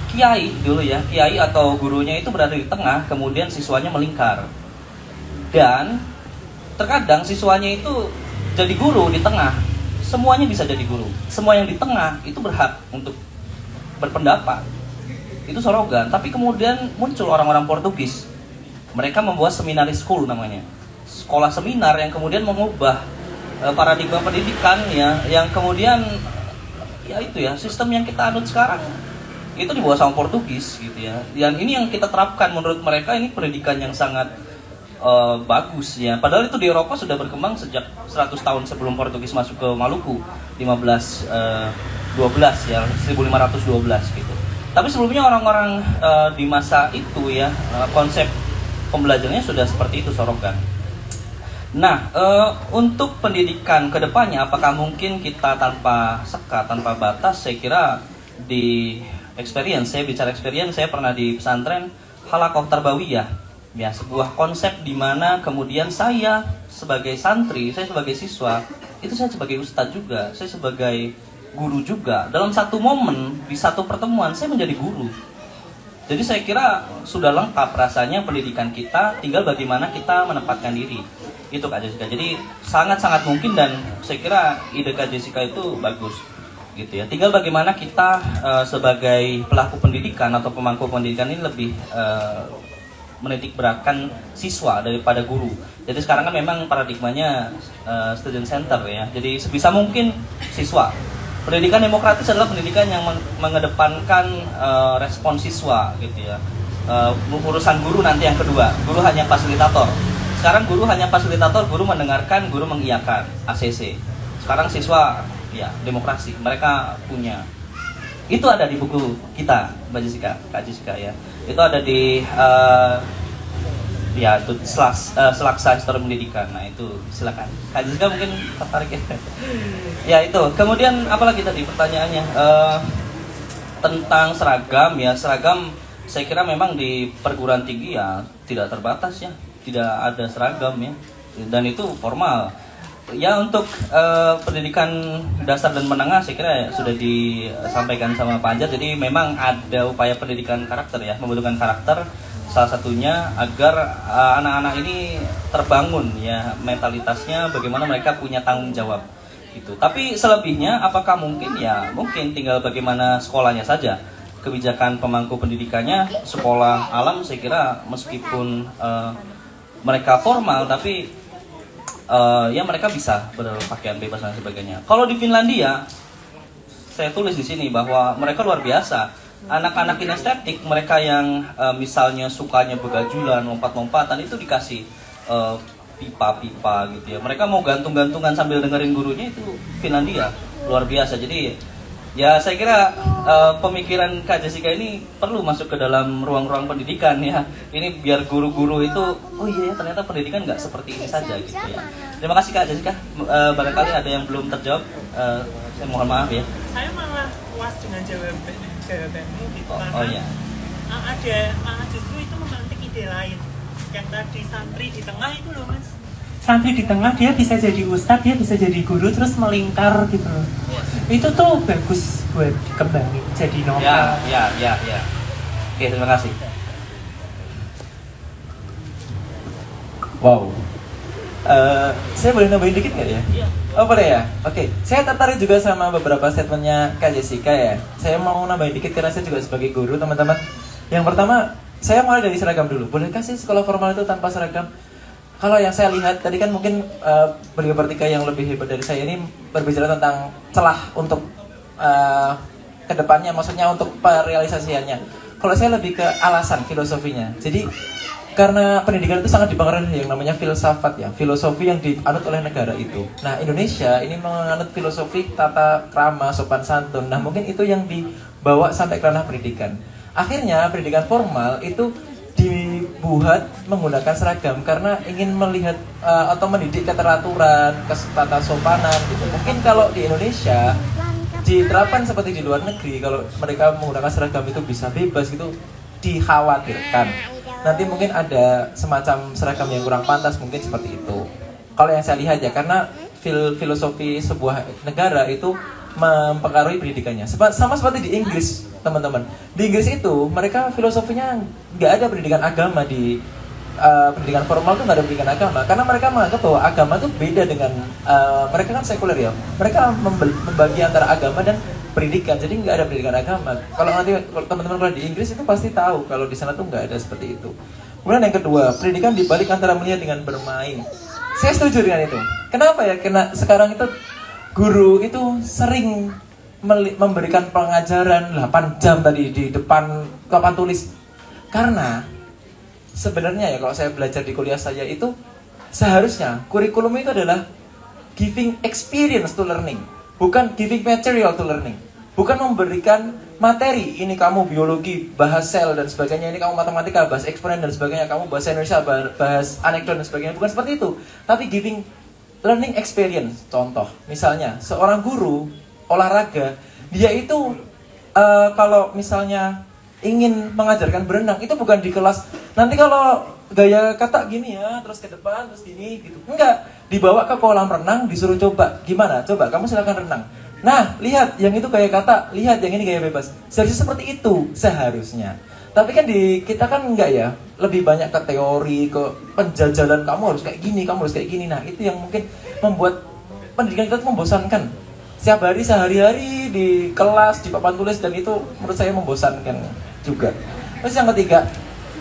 kiai dulu ya, kiai atau gurunya itu berada di tengah, kemudian siswanya melingkar. Dan terkadang siswanya itu jadi guru di tengah. Semuanya bisa jadi guru. Semua yang di tengah itu berhak untuk berpendapat. Itu sorogan. Tapi kemudian muncul orang-orang Portugis. Mereka membuat seminary school namanya. Sekolah seminar yang kemudian mengubah paradigma pendidikan ya, yang kemudian ya itu ya, sistem yang kita anut sekarang itu dibawa sama Portugis gitu ya. Dan ini yang kita terapkan, menurut mereka ini pendidikan yang sangat bagus ya. Padahal itu di Eropa sudah berkembang sejak 100 tahun sebelum Portugis masuk ke Maluku, 1512 ya, 1512 gitu. Tapi sebelumnya orang-orang di masa itu ya, konsep pembelajarannya sudah seperti itu, sorogan. Nah, untuk pendidikan kedepannya, apakah mungkin kita tanpa sekat, tanpa batas? Saya kira di experience, saya bicara experience, saya pernah di pesantren Halaqah Tarbawiyah, ya, sebuah konsep di mana kemudian saya sebagai santri, saya sebagai siswa, itu saya sebagai ustadz juga, saya sebagai guru juga. Dalam satu momen, di satu pertemuan, saya menjadi guru. Jadi saya kira sudah lengkap rasanya pendidikan kita, tinggal bagaimana kita menempatkan diri. Itu Kak Jessica. Jadi sangat-sangat mungkin dan saya kira ide Kak Jessica itu bagus. Gitu ya. Tinggal bagaimana kita sebagai pelaku pendidikan atau pemangku pendidikan ini lebih menitik beratkan siswa daripada guru. Jadi sekarang kan memang paradigmanya student center ya. Jadi sebisa mungkin siswa. Pendidikan demokratis adalah pendidikan yang mengedepankan respon siswa gitu ya. Urusan guru nanti yang kedua. Guru hanya fasilitator. Sekarang guru hanya fasilitator, guru mendengarkan, guru mengiyakan, ACC. Sekarang siswa ya demokrasi. Mereka punya. Itu ada di buku kita, Mbak Jessica, Kak Jessica ya. Itu ada di ya itu selaksa histori pendidikan. Nah itu silakan Kak Jessica mungkin tertarik ya. Ya itu kemudian apalagi tadi pertanyaannya tentang seragam ya. Seragam saya kira memang di perguruan tinggi ya tidak terbatas ya, tidak ada seragam ya, dan itu formal ya. Untuk pendidikan dasar dan menengah saya kira ya, sudah disampaikan sama Pak Anjar. Jadi memang ada upaya pendidikan karakter ya, membentukkan karakter. Salah satunya agar anak-anak ini terbangun ya mentalitasnya, bagaimana mereka punya tanggung jawab gitu. Tapi selebihnya apakah mungkin ya, mungkin tinggal bagaimana sekolahnya saja. Kebijakan pemangku pendidikannya, sekolah alam saya kira meskipun mereka formal tapi ya mereka bisa berpakaian bebas dan sebagainya. Kalau di Finlandia, saya tulis di sini bahwa mereka luar biasa. Anak-anak kinestetik, mereka yang misalnya sukanya begajulan, lompat-lompatan, itu dikasih pipa-pipa gitu ya. Mereka mau gantung-gantungan sambil dengerin gurunya, itu Finlandia luar biasa. Jadi ya saya kira pemikiran Kak Jessica ini perlu masuk ke dalam ruang-ruang pendidikan ya. Ini biar guru-guru itu, oh iya ya ternyata pendidikan nggak seperti ini saja gitu ya. Terima kasih Kak Jessica. Barangkali ada yang belum terjawab, saya mohon maaf ya. Saya malah puas dengan jawabannya gitu, oh iya. Justru itu memantik ide lain. Yang tadi santri di tengah itu loh Mas. Santri di tengah dia bisa jadi ustadz, dia bisa jadi guru, terus melingkar gitu loh. Itu tuh bagus buat dikembangin jadi novel. Ya. Oke, terima kasih. Wow. Saya boleh nambahin dikit nggak ya? Iya. Oh boleh ya? Oke. Saya tertarik juga sama beberapa statementnya Kak Jessica ya. Saya mau nambahin dikit karena saya juga sebagai guru teman-teman. Yang pertama, saya mulai dari seragam dulu. Bolehkah sih sekolah formal itu tanpa seragam? Kalau yang saya lihat tadi kan mungkin beliau bertiga yang lebih hebat dari saya ini berbicara tentang celah untuk kedepannya, maksudnya untuk perealisasiannya. Kalau saya lebih ke alasan filosofinya. Jadi karena pendidikan itu sangat dipengaruhi yang namanya filsafat ya, filosofi yang dianut oleh negara itu. Nah Indonesia ini menganut filosofi tata krama sopan santun. Nah mungkin itu yang dibawa sampai ke ranah pendidikan. Akhirnya pendidikan formal itu dibuat menggunakan seragam karena ingin melihat atau mendidik keteraturan, tata sopanan gitu. Mungkin kalau di Indonesia diterapkan seperti di luar negeri, kalau mereka menggunakan seragam itu bisa bebas gitu, dikhawatirkan nanti mungkin ada semacam seragam yang kurang pantas, mungkin seperti itu. Kalau yang saya lihat ya, karena filosofi sebuah negara itu mempengaruhi pendidikannya. Sama seperti di Inggris, teman-teman. Di Inggris itu mereka filosofinya nggak ada pendidikan agama di pendidikan formal tuh nggak ada pendidikan agama, karena mereka menganggap bahwa agama tuh beda dengan mereka kan sekuler ya. Mereka membagi antara agama dan pendidikan, jadi nggak ada pendidikan agama. Kalau nanti teman-teman kalau di Inggris itu pasti tahu kalau di sana tuh nggak ada seperti itu. Kemudian yang kedua, pendidikan dibalik antara melihat dengan bermain. Saya setuju dengan itu. Kenapa ya? Karena sekarang itu guru itu sering memberikan pengajaran 8 jam tadi di depan papan tulis. Karena sebenarnya ya kalau saya belajar di kuliah saya itu seharusnya kurikulum itu adalah giving experience to learning, bukan giving material to learning. Bukan memberikan materi, ini kamu biologi, bahas sel dan sebagainya, ini kamu matematika, bahas eksponen dan sebagainya, kamu bahasa Indonesia, bahas anekdot dan sebagainya. Bukan seperti itu, tapi giving learning experience. Contoh, misalnya seorang guru olahraga, dia itu kalau misalnya ingin mengajarkan berenang, itu bukan di kelas, nanti kalau gaya kata gini ya, terus ke depan, terus gini, gitu. Enggak, dibawa ke kolam renang, disuruh coba, gimana? Coba, kamu silakan renang. Nah, lihat, yang itu gaya kata, lihat, yang ini gaya bebas. Seharusnya seperti itu, seharusnya. Tapi kan di kita kan enggak ya, lebih banyak ke teori, ke penjajalan, kamu harus kayak gini, kamu harus kayak gini. Nah itu yang mungkin membuat pendidikan kita tuh membosankan. Setiap hari sehari-hari di kelas, di papan tulis, dan itu menurut saya membosankan juga. Terus yang ketiga,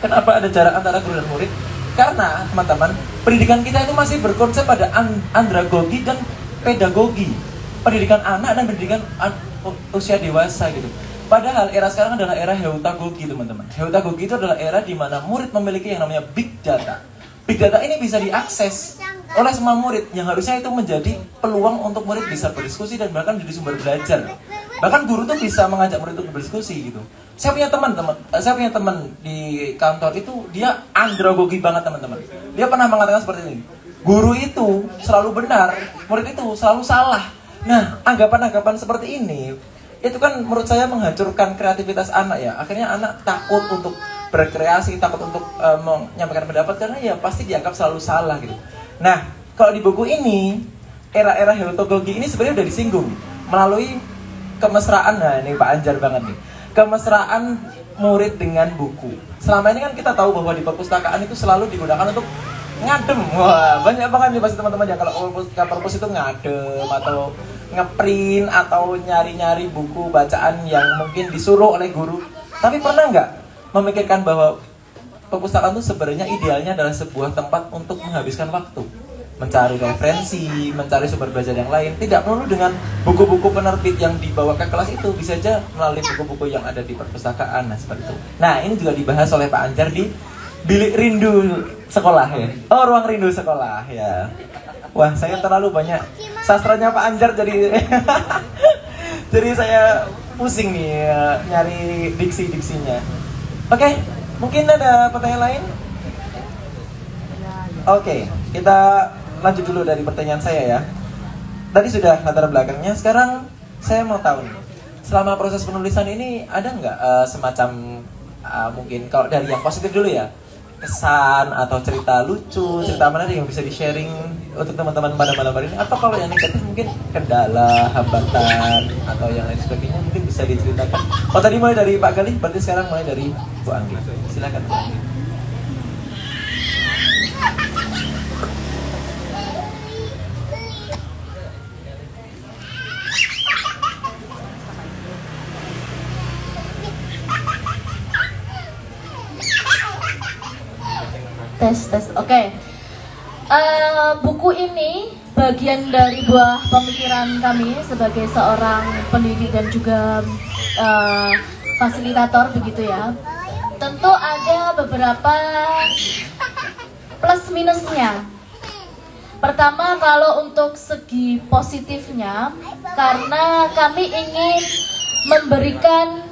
kenapa ada jarak antara guru dan murid? Karena teman-teman, pendidikan kita itu masih berkonsep pada andragogi dan pedagogi. Pendidikan anak dan pendidikan usia dewasa gitu. Padahal era sekarang adalah era heutagogi, teman-teman. Heutagogi itu adalah era di mana murid memiliki yang namanya big data. Big data ini bisa diakses oleh semua murid, yang harusnya itu menjadi peluang untuk murid bisa berdiskusi dan bahkan jadi sumber belajar. Bahkan guru tuh bisa mengajak murid untuk berdiskusi gitu. Saya punya teman di kantor itu, dia andragogi banget, teman-teman. Dia pernah mengatakan seperti ini. Guru itu selalu benar, murid itu selalu salah. Nah, anggapan-anggapan seperti ini itu kan menurut saya menghancurkan kreativitas anak ya. Akhirnya anak takut untuk berkreasi, takut untuk menyampaikan pendapat karena ya pasti dianggap selalu salah gitu. Nah, kalau di buku ini era-era heutagogi ini sebenarnya udah disinggung melalui kemesraan. Nah, ini Pak Anjar banget nih. Kemesraan murid dengan buku. Selama ini kan kita tahu bahwa di perpustakaan itu selalu digunakan untuk ngadem. Wah, banyak banget nih pasti teman-teman ya kalau ke perpus itu ngadem atau ngeprint atau nyari-nyari buku bacaan yang mungkin disuruh oleh guru. Tapi pernah nggak memikirkan bahwa perpustakaan itu sebenarnya idealnya adalah sebuah tempat untuk menghabiskan waktu, mencari referensi, mencari sumber belajar yang lain. Tidak perlu dengan buku-buku penerbit yang dibawa ke kelas itu, bisa aja melalui buku-buku yang ada di perpustakaan. Nah, seperti itu. Nah, ini juga dibahas oleh Pak Anjar di Bilik Rindu Sekolah ya. Oh, Ruang Rindu Sekolah ya. Wah, saya terlalu banyak sastranya Pak Anjar jadi jadi saya pusing nih nyari diksi-diksinya. Oke, mungkin ada pertanyaan lain? Oke, kita lanjut dulu dari pertanyaan saya ya. Tadi sudah latar belakangnya, sekarang saya mau tahu nih, selama proses penulisan ini ada nggak semacam mungkin kalau dari yang positif dulu ya, kesan atau cerita lucu, cerita menarik yang bisa di-sharing untuk teman-teman pada malam hari ini. Atau kalau yang negatif mungkin kendala, hambatan, atau yang lain sebagainya mungkin bisa diceritakan. Oh, tadi mulai dari Pak Galih, berarti sekarang mulai dari Bu Anggi. Silakan Bu Anggi. Tes. Oke. Buku ini bagian dari buah pemikiran kami sebagai seorang pendidik dan juga fasilitator begitu ya. Tentu ada beberapa plus minusnya. Pertama, kalau untuk segi positifnya, karena kami ingin memberikan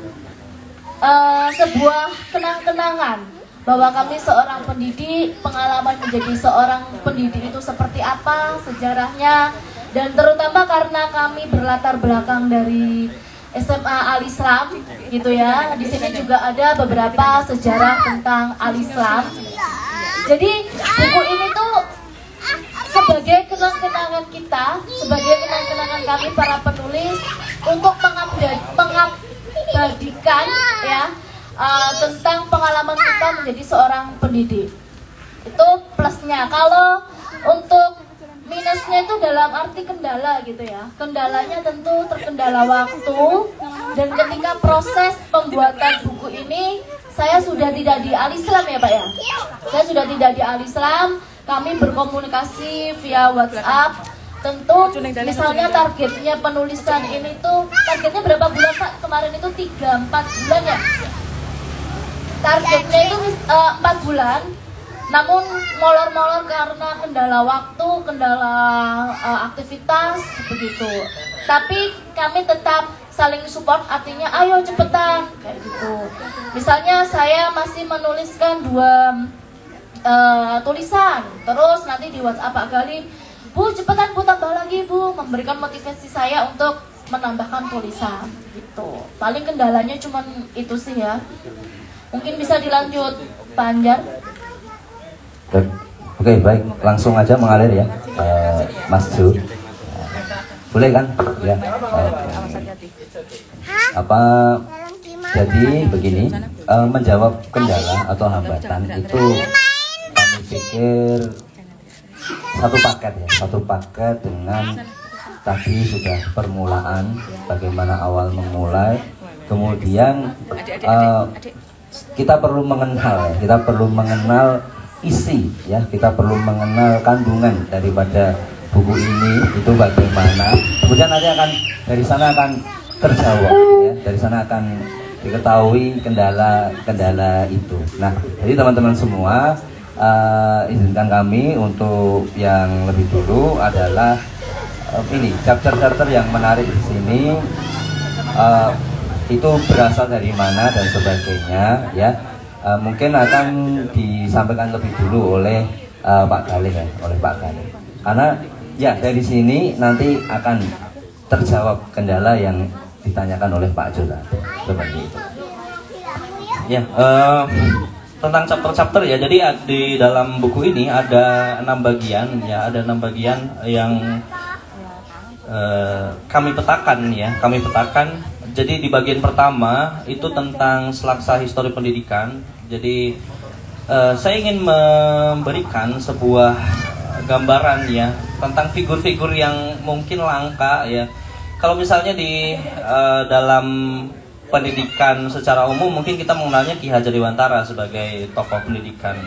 sebuah kenang-kenangan bahwa kami seorang pendidik, pengalaman menjadi seorang pendidik itu seperti apa, sejarahnya, dan terutama karena kami berlatar belakang dari SMA Al-Islam gitu ya. Di sini juga ada beberapa sejarah tentang Al-Islam. Jadi buku ini tuh sebagai kenang-kenangan kita, sebagai kenang-kenangan kami para penulis untuk mengabadikan ya tentang pengalaman kita menjadi seorang pendidik. Itu plusnya. Kalau untuk minusnya itu dalam arti kendala gitu ya. Kendalanya tentu terkendala waktu. Dan ketika proses pembuatan buku ini, saya sudah tidak di Al-Islam ya Pak ya. Saya sudah tidak di Al-Islam. Kami berkomunikasi via WhatsApp. Tentu misalnya targetnya penulisan ini tuh, targetnya berapa bulan Pak? Kemarin itu 3-4 bulan ya. Targetnya itu 4 bulan, namun molor-molor karena kendala waktu, kendala aktivitas begitu. Tapi kami tetap saling support, artinya ayo cepetan kayak gitu. Misalnya saya masih menuliskan 2 tulisan, terus nanti di WhatsApp Pak Galih, Bu cepetan Bu tambah lagi Bu, memberikan motivasi saya untuk menambahkan tulisan gitu. Paling kendalanya cuman itu sih ya. Mungkin bisa dilanjut, Pak Anjar. Oke, baik. Langsung aja mengalir ya, Mas Ju. Boleh kan? Ya. Apa Jadi begini, menjawab kendala atau hambatan itu kami pikir satu paket dengan tadi sudah permulaan, bagaimana awal memulai, kemudian kita perlu mengenal isi ya, kita perlu mengenal kandungan daripada buku ini itu bagaimana, kemudian nanti akan dari sana akan terjawab ya, dari sana akan diketahui kendala itu. Nah, jadi teman-teman semua, izinkan kami untuk yang lebih dulu adalah ini chapter-chapter yang menarik di sini, itu berasal dari mana dan sebagainya ya. Mungkin akan disampaikan lebih dulu oleh Pak Galih ya, karena ya dari sini nanti akan terjawab kendala yang ditanyakan oleh Pak Jo seperti itu. Ya, tentang chapter-chapter ya. Jadi di dalam buku ini ada 6 bagian ya, ada 6 bagian yang kami petakan ya, Jadi di bagian pertama itu tentang selaksa histori pendidikan. Jadi saya ingin memberikan sebuah gambaran ya tentang figur-figur yang mungkin langka ya. Kalau misalnya di dalam pendidikan secara umum mungkin kita mengenalnya Ki Hajar Dewantara sebagai tokoh pendidikan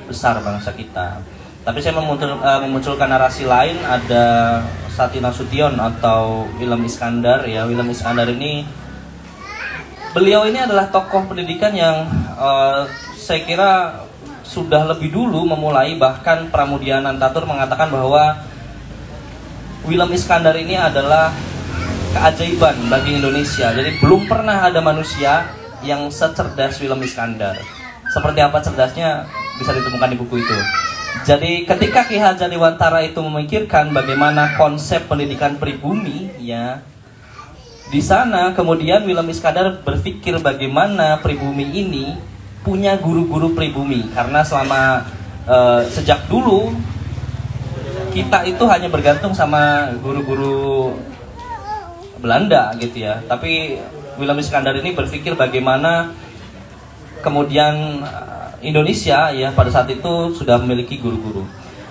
besar bangsa kita. Tapi saya memunculkan narasi lain, ada Sati Nasution atau Willem Iskandar ya. Willem Iskandar ini, beliau ini adalah tokoh pendidikan yang saya kira sudah lebih dulu memulai, bahkan Pramudia Anantatur mengatakan bahwa Willem Iskandar ini adalah keajaiban bagi Indonesia. Jadi belum pernah ada manusia yang secerdas Willem Iskandar. Seperti apa cerdasnya bisa ditemukan di buku itu. Jadi ketika Ki Hajar Dewantara itu memikirkan bagaimana konsep pendidikan pribumi ya, di sana kemudian Willem Iskandar berpikir bagaimana pribumi ini punya guru-guru pribumi, karena selama sejak dulu kita itu hanya bergantung sama guru-guru Belanda gitu ya. Tapi Willem Iskandar ini berpikir bagaimana kemudian Indonesia ya pada saat itu sudah memiliki guru-guru.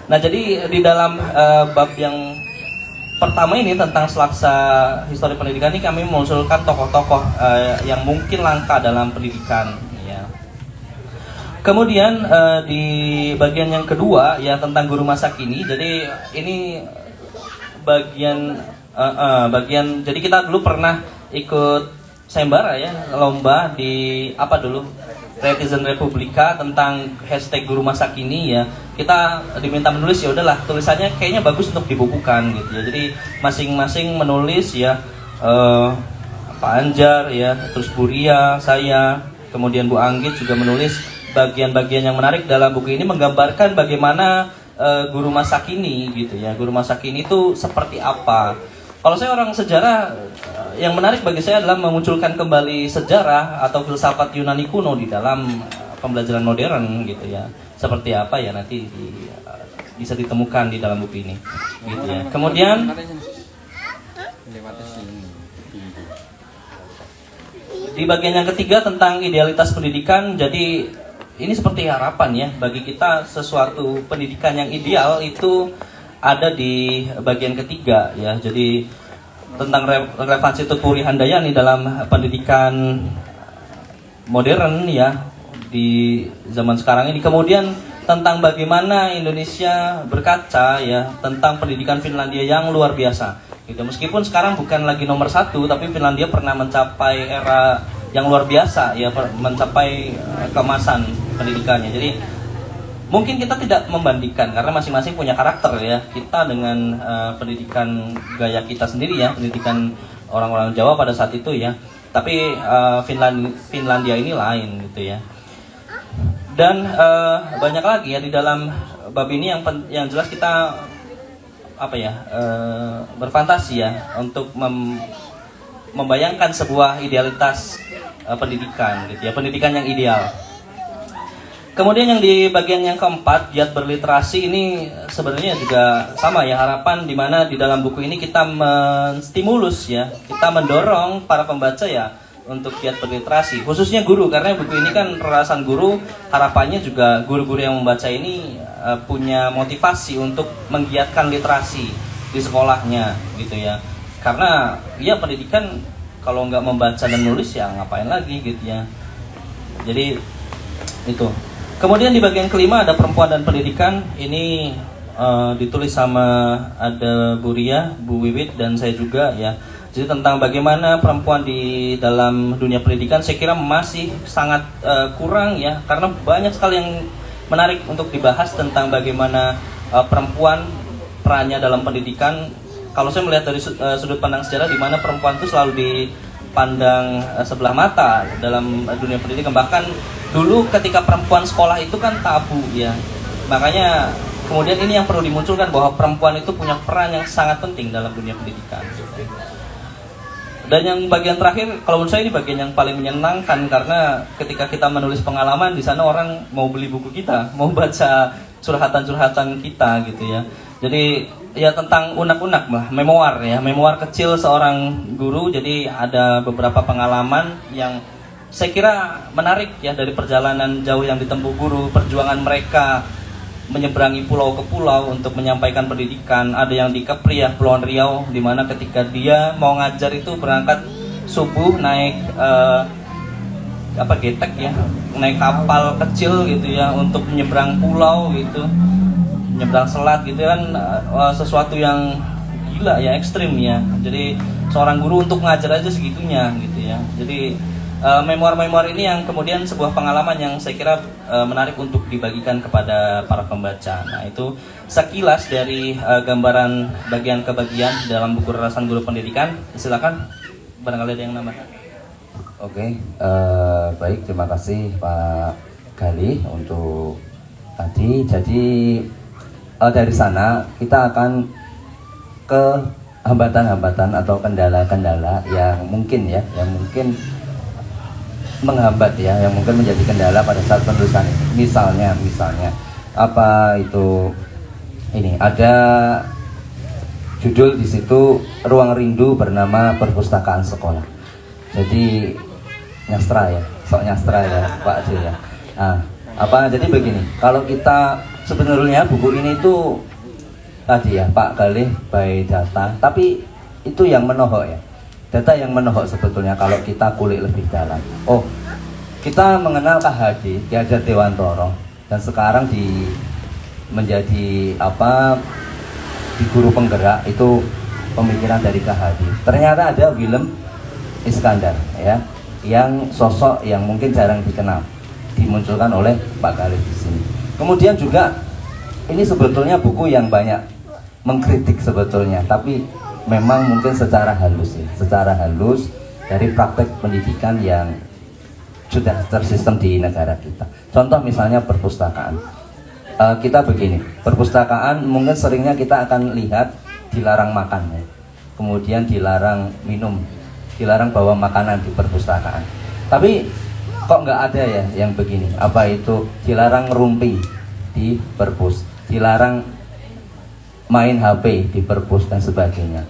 Nah, jadi di dalam bab yang pertama ini tentang selaksa histori pendidikan ini kami mengusulkan tokoh-tokoh yang mungkin langka dalam pendidikan ya. Kemudian di bagian yang kedua ya tentang guru masa kini. Jadi ini bagian jadi kita dulu pernah ikut sayembara ya, lomba di apa dulu, Netizen Republika tentang hashtag guru masa kini ya. Kita diminta menulis, ya udahlah tulisannya kayaknya bagus untuk dibukukan gitu ya. Jadi masing-masing menulis ya, Pak Anjar ya, terus Bu Ria, saya, kemudian Bu Anggit juga menulis bagian-bagian yang menarik dalam buku ini, menggambarkan bagaimana guru masa kini gitu ya. Guru masa kini itu seperti apa? Kalau saya orang sejarah, yang menarik bagi saya adalah memunculkan kembali sejarah atau filsafat Yunani kuno di dalam pembelajaran modern gitu ya. Seperti apa ya nanti bisa ditemukan di dalam buku ini gitu ya. Kemudian di bagian yang ketiga tentang idealitas pendidikan. Jadi ini seperti harapan ya bagi kita, sesuatu pendidikan yang ideal itu ada di bagian ketiga ya. Jadi tentang relevansi Tutpuri Handayani dalam pendidikan modern ya di zaman sekarang ini. Kemudian tentang bagaimana Indonesia berkaca ya tentang pendidikan Finlandia yang luar biasa gitu. Meskipun sekarang bukan lagi nomor 1, tapi Finlandia pernah mencapai era yang luar biasa ya, mencapai keemasan pendidikannya. Jadi mungkin kita tidak membandingkan karena masing-masing punya karakter ya. Kita dengan pendidikan gaya kita sendiri ya, pendidikan orang-orang Jawa pada saat itu ya. Tapi Finlandia ini lain gitu ya. Dan banyak lagi ya di dalam bab ini yang jelas kita apa ya, berfantasi ya untuk membayangkan sebuah idealitas pendidikan gitu ya, pendidikan yang ideal. Kemudian yang di bagian yang keempat, giat berliterasi, ini sebenarnya juga sama ya, harapan di mana di dalam buku ini kita menstimulus ya, kita mendorong para pembaca ya untuk giat berliterasi, khususnya guru, karena buku ini kan Rerasan Guru, harapannya juga guru-guru yang membaca ini punya motivasi untuk menggiatkan literasi di sekolahnya gitu ya. Karena ya pendidikan kalau nggak membaca dan nulis ya ngapain lagi gitu ya. Jadi itu. Kemudian di bagian kelima ada perempuan dan pendidikan. Ini ditulis sama ada Bu Ria, Bu Wiwit, dan saya juga ya. Jadi tentang bagaimana perempuan di dalam dunia pendidikan saya kira masih sangat kurang ya, karena banyak sekali yang menarik untuk dibahas tentang bagaimana perempuan perannya dalam pendidikan. Kalau saya melihat dari sudut pandang sejarah, di mana perempuan itu selalu dipandang sebelah mata dalam dunia pendidikan. Bahkan dulu ketika perempuan sekolah itu kan tabu ya, makanya kemudian ini yang perlu dimunculkan bahwa perempuan itu punya peran yang sangat penting dalam dunia pendidikan. Dan yang bagian terakhir, kalau menurut saya ini bagian yang paling menyenangkan, karena ketika kita menulis pengalaman di sana orang mau beli buku kita, mau baca curhatan-curhatan kita gitu ya. Jadi ya tentang unak-unak lah, memoir ya, memoir kecil seorang guru. Jadi ada beberapa pengalaman yang saya kira menarik ya dari perjalanan jauh yang ditempuh guru, perjuangan mereka menyeberangi pulau ke pulau untuk menyampaikan pendidikan. Ada yang di Kepri ya, Kepulauan Riau, di mana ketika dia mau ngajar itu berangkat subuh naik getek ya, naik kapal kecil gitu ya untuk menyeberang pulau gitu, menyeberang selat gitu kan, sesuatu yang gila ya, ekstrim ya. Jadi seorang guru untuk ngajar aja segitunya gitu ya. Jadi memoir-memoir ini yang kemudian sebuah pengalaman yang saya kira menarik untuk dibagikan kepada para pembaca. Nah itu sekilas dari gambaran bagian ke bagian dalam buku Rerasan Guru Pendidikan. Silakan, barangkali ada yang nambah. Oke, baik, terima kasih Pak Gali untuk tadi. Jadi dari sana kita akan ke hambatan-hambatan atau kendala-kendala yang mungkin ya, yang mungkin menghambat ya, yang mungkin menjadi kendala pada saat penulisan ini. Misalnya apa itu, ini ada judul di situ, Ruang Rindu bernama Perpustakaan Sekolah. Jadi nyastra ya, sok nyastra ya Pak Ade ya. Nah, jadi begini, kalau kita sebenarnya buku ini itu tadi ya Pak Galih by data, tapi itu yang menohok ya. Data yang menohok sebetulnya kalau kita kulik lebih dalam. Oh, kita mengenal KHD, Ki Hajat Dewantoro, dan sekarang menjadi di guru penggerak itu pemikiran dari KHD. Ternyata ada Willem Iskandar ya, yang sosok yang mungkin jarang dikenal, dimunculkan oleh Pak Galih di sini. Kemudian juga ini sebetulnya buku yang banyak mengkritik sebetulnya, tapi memang mungkin secara halus ya, secara halus dari praktek pendidikan yang sudah tersistem di negara kita. Contoh misalnya perpustakaan. Kita begini, perpustakaan mungkin seringnya kita akan lihat dilarang makan ya, kemudian dilarang minum, dilarang bawa makanan di perpustakaan. Tapi kok nggak ada ya yang begini? Apa itu dilarang ngerumpi di perpus, dilarang main HP di perpus dan sebagainya.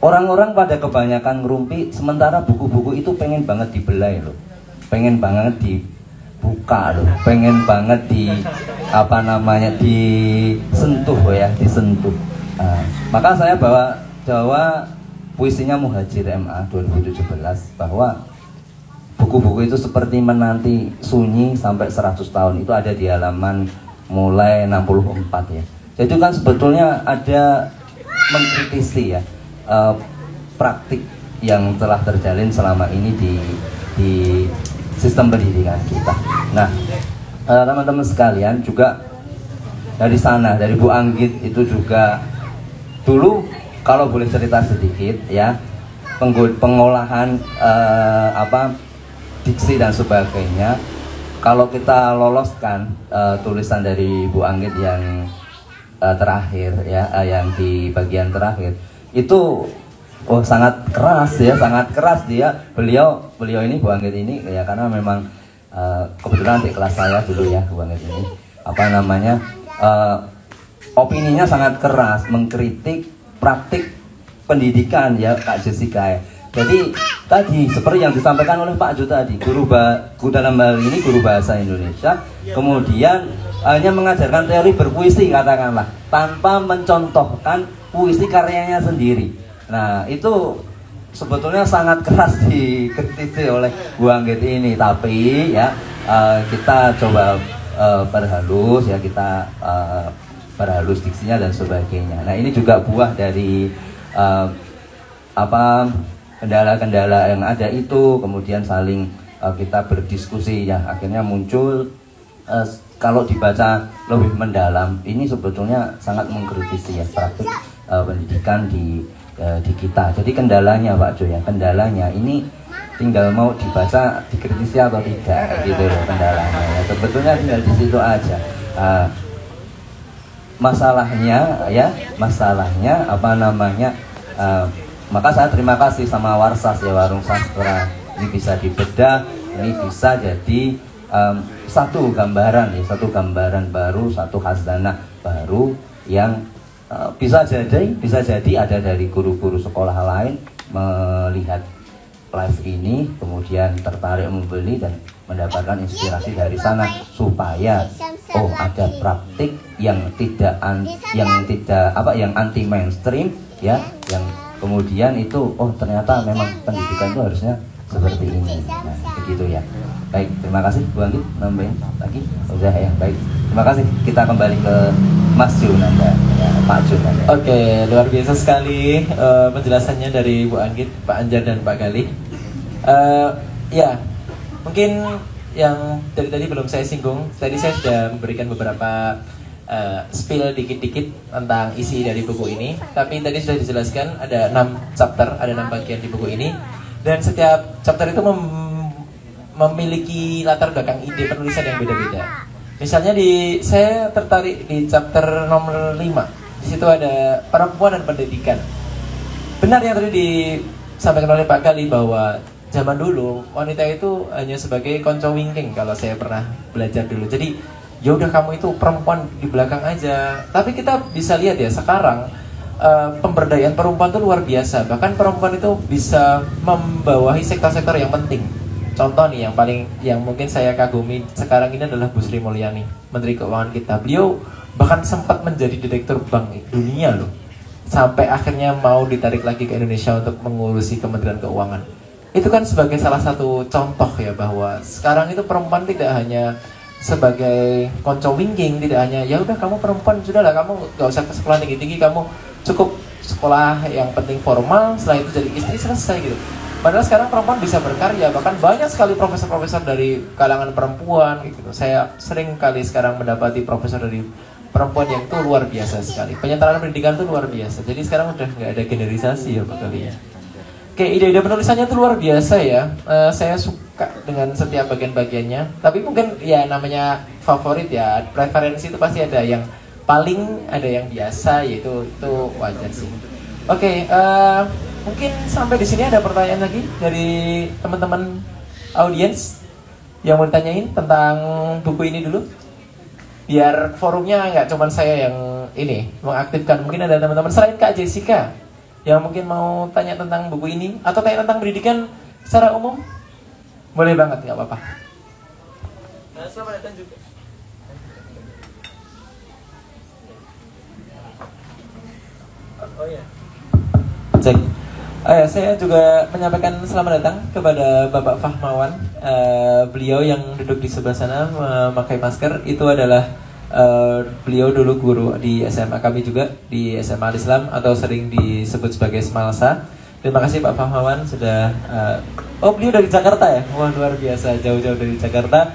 Orang-orang pada kebanyakan ngerumpi, sementara buku-buku itu pengen banget dibelai loh, pengen banget dibuka loh, pengen banget disentuh ya, disentuh. Maka saya bawa puisinya Muhadjir MA 2017 bahwa buku-buku itu seperti menanti sunyi sampai 100 tahun. Itu ada di halaman mulai 64 ya. Jadi kan sebetulnya ada mengkritisi ya praktik yang telah terjalin selama ini di sistem pendidikan kita. Nah, teman-teman sekalian juga dari sana, dari Bu Anggit itu juga dulu kalau boleh cerita sedikit ya, pengolahan diksi dan sebagainya. Kalau kita loloskan tulisan dari Bu Anggit yang terakhir ya, yang di bagian terakhir itu sangat keras ya, sangat keras dia. Beliau ini Bu Anggit ini ya, karena memang kebetulan di kelas saya dulu ya Bu Anggit ini opininya sangat keras, mengkritik praktik pendidikan ya Kak Jessica ya. Jadi tadi seperti yang disampaikan oleh Pak Ju tadi, guru dalam hal ini guru bahasa Indonesia, kemudian hanya mengajarkan teori berpuisi katakanlah, tanpa mencontohkan puisi karyanya sendiri. Nah itu sebetulnya sangat keras dikritisi oleh Bu Anggit ini, tapi ya kita coba perhalus ya, kita perhalus diksinya dan sebagainya. Nah ini juga buah dari kendala-kendala yang ada itu, kemudian saling kita berdiskusi ya, akhirnya muncul kalau dibaca lebih mendalam ini sebetulnya sangat mengkritisi ya praktik pendidikan di kita. Jadi kendalanya Pak Jo ya, kendalanya ini tinggal mau dibaca dikritisi atau tidak gitu loh kendalanya ya, sebetulnya tinggal di situ aja. Masalahnya apa namanya, maka saya terima kasih sama Warsas ya, Warung Sastra ini bisa dibedah, ini bisa jadi satu gambaran baru, satu khazanah baru yang bisa jadi ada dari guru-guru sekolah lain melihat live ini kemudian tertarik membeli dan mendapatkan inspirasi dari sana, supaya ada praktik yang anti mainstream ya, yang kemudian itu ternyata memang pendidikan itu harusnya seperti ini. Nah begitu ya. Baik, terima kasih Bu Anggit, nambahin lagi udah ya. Baik, terima kasih, kita kembali ke Mas Junanda ya, Pak Junanda. Oke, luar biasa sekali penjelasannya dari Bu Anggit, Pak Anjar dan Pak Galih. Ya, mungkin yang dari tadi belum saya singgung, tadi saya sudah memberikan beberapa spill dikit-dikit tentang isi dari buku ini. Tapi tadi sudah dijelaskan ada 6 chapter, ada 6 bagian di buku ini. Dan setiap chapter itu memiliki latar belakang ide penulisan yang beda-beda. Misalnya saya tertarik di chapter nomor 5. Di situ ada perempuan dan pendidikan. Benar yang tadi disampaikan oleh Pak Galih bahwa zaman dulu wanita itu hanya sebagai konco wingking kalau saya pernah belajar dulu. Jadi ya udah kamu itu perempuan di belakang aja. Tapi kita bisa lihat ya sekarang pemberdayaan perempuan itu luar biasa. Bahkan perempuan itu bisa membawahi sektor-sektor yang penting. Contoh nih yang mungkin saya kagumi sekarang ini adalah Bu Sri Mulyani, Menteri Keuangan kita. Beliau bahkan sempat menjadi Direktur Bank Dunia loh. Sampai akhirnya mau ditarik lagi ke Indonesia untuk mengurusi Kementerian Keuangan. Itu kan sebagai salah satu contoh ya bahwa sekarang itu perempuan tidak hanya sebagai konco wingking, tidak hanya ya udah kamu perempuan sudahlah, kamu gak usah ke sekolah tinggi-tinggi, kamu cukup sekolah yang penting formal, setelah itu jadi istri selesai gitu. Padahal sekarang perempuan bisa berkarya, bahkan banyak sekali profesor-profesor dari kalangan perempuan gitu. Saya sering kali sekarang mendapati profesor dari perempuan yang itu luar biasa sekali. Penyetaraan pendidikan itu luar biasa. Jadi sekarang udah nggak ada generalisasi ya Pak Kali ya. Oke, ide-ide penulisannya itu luar biasa ya. Saya suka dengan setiap bagian-bagiannya. Tapi mungkin ya namanya favorit ya, preferensi itu pasti ada yang paling, ada yang biasa, yaitu itu wajar sih. Oke, mungkin sampai di sini ada pertanyaan lagi dari teman-teman audiens yang mau ditanyain tentang buku ini dulu. Biar forumnya nggak cuma saya yang ini mengaktifkan. Mungkin ada teman-teman selain Kak Jessica yang mungkin mau tanya tentang buku ini atau tanya tentang pendidikan secara umum. Boleh banget, nggak apa-apa. Nah, selamat datang juga. Oh ya. Cek. Saya juga menyampaikan selamat datang kepada Bapak Fahmawan. Beliau yang duduk di sebelah sana memakai masker. Itu adalah beliau dulu guru di SMA kami juga, di SMA Al-Islam atau sering disebut sebagai Smalsa. Terima kasih Pak Fahmawan sudah. Beliau dari Jakarta ya? Wah luar biasa, jauh-jauh dari Jakarta.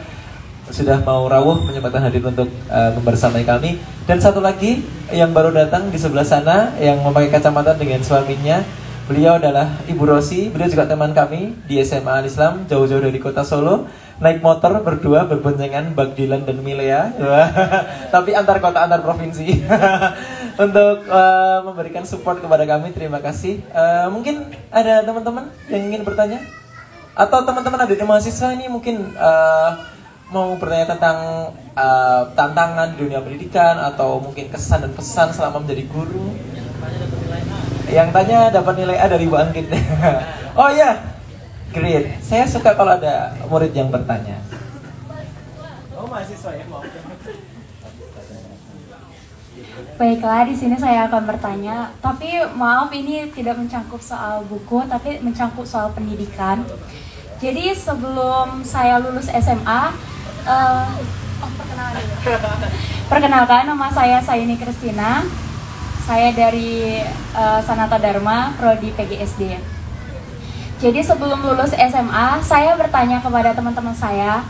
Sudah mau rawuh menyempatkan hadir untuk membersamai kami. Dan satu lagi yang baru datang di sebelah sana yang memakai kacamata dengan suaminya. Beliau adalah Ibu Rosi, beliau juga teman kami di SMA Al-Islam, jauh-jauh dari kota Solo. Naik motor berdua berboncengan Bagdilan dan Milea. Tapi antar kota, antar provinsi. Untuk memberikan support kepada kami, terima kasih. Mungkin ada teman-teman yang ingin bertanya? Atau teman-teman ada di mahasiswa ini mungkin mau bertanya tentang tantangan di dunia pendidikan, atau mungkin kesan dan pesan selama menjadi guru. Yang tanya dapat nilai A dari Bu Anggit. Oh iya, great. Saya suka kalau ada murid yang bertanya. Oh mahasiswa ya, mau. Baiklah, di sini saya akan bertanya. Tapi maaf, ini tidak mencangkup soal buku, tapi mencangkup soal pendidikan. Jadi sebelum saya lulus SMA, perkenalkan, nama saya Sayuni Kristina. Saya dari Sanata Dharma, Prodi PGSD. Jadi sebelum lulus SMA, saya bertanya kepada teman-teman saya,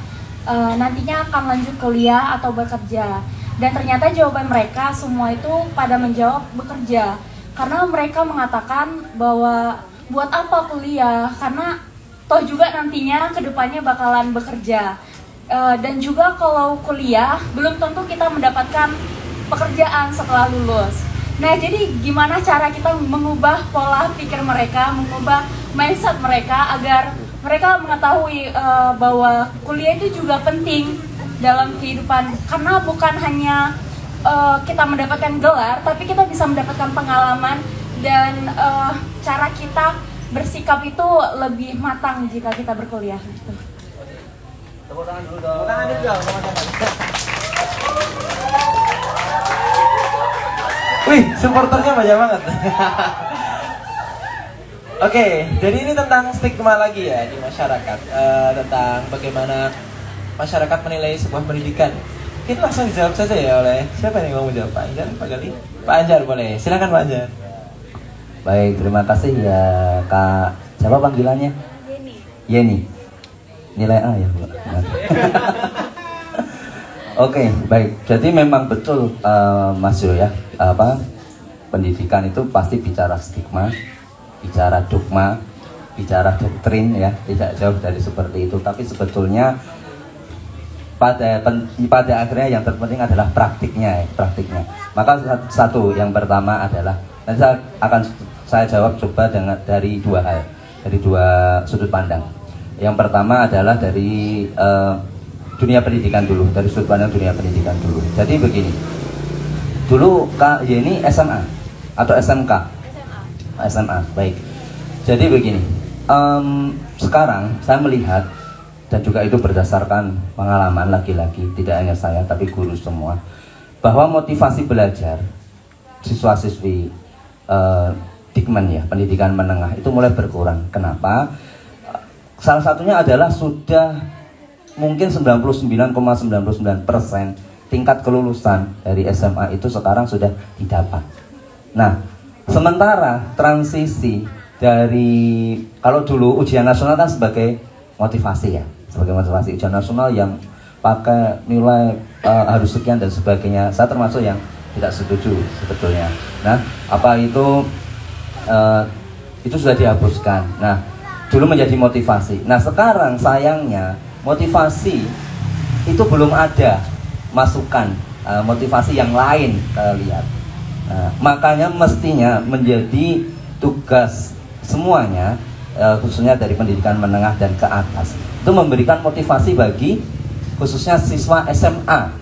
nantinya akan lanjut kuliah atau bekerja. Dan ternyata jawaban mereka semua itu pada menjawab bekerja. Karena mereka mengatakan bahwa buat apa kuliah, karena toh juga nantinya kedepannya bakalan bekerja. Dan juga kalau kuliah, belum tentu kita mendapatkan pekerjaan setelah lulus. Nah, jadi gimana cara kita mengubah pola pikir mereka, mengubah mindset mereka agar mereka mengetahui bahwa kuliah itu juga penting dalam kehidupan, karena bukan hanya kita mendapatkan gelar, tapi kita bisa mendapatkan pengalaman dan cara kita bersikap itu lebih matang jika kita berkuliah. Gitu. Tepuk tangan dulu dong. Tepuk tangan dulu dong, teman-teman. Wih, supporternya banyak banget. Oke, jadi ini tentang stigma lagi ya di masyarakat, tentang bagaimana masyarakat menilai sebuah pendidikan. Kita langsung dijawab saja ya oleh siapa yang mau menjawab, Pak Anjar, Pak Gali? Pak Anjar boleh, silakan Pak Anjar. Baik, terima kasih ya Kak. Siapa panggilannya? Yeni. Nilai A ya Bu. Oke, baik. Jadi memang betul Mas Yo ya, pendidikan itu pasti bicara stigma, bicara dogma, bicara doktrin ya, tidak jauh dari seperti itu. Tapi sebetulnya pada akhirnya yang terpenting adalah praktiknya. Maka satu yang pertama adalah nanti saya jawab coba dari dua hal, dari dua sudut pandang. Yang pertama adalah dari dunia pendidikan dulu, dari sudut pandang dunia pendidikan dulu. Jadi begini, dulu Kak Yeni SMA atau SMK? SMA, baik. Jadi begini, sekarang saya melihat, dan juga itu berdasarkan pengalaman lagi-lagi, tidak hanya saya tapi guru semua, bahwa motivasi belajar siswa-siswi Dikmen ya, pendidikan menengah itu mulai berkurang. Kenapa? Salah satunya adalah sudah mungkin 99,99% tingkat kelulusan dari SMA itu sekarang sudah didapat. Nah, sementara transisi dari, kalau dulu ujian nasional kan sebagai motivasi ya, sebagai motivasi ujian nasional yang pakai nilai harus sekian dan sebagainya. Saya termasuk yang tidak setuju sebetulnya. Nah, apa itu sudah dihapuskan. Nah, dulu menjadi motivasi. Nah, sekarang sayangnya motivasi itu belum ada masukan motivasi yang lain kita lihat. Nah, makanya mestinya menjadi tugas semuanya, khususnya dari pendidikan menengah dan ke atas, itu memberikan motivasi bagi khususnya siswa SMA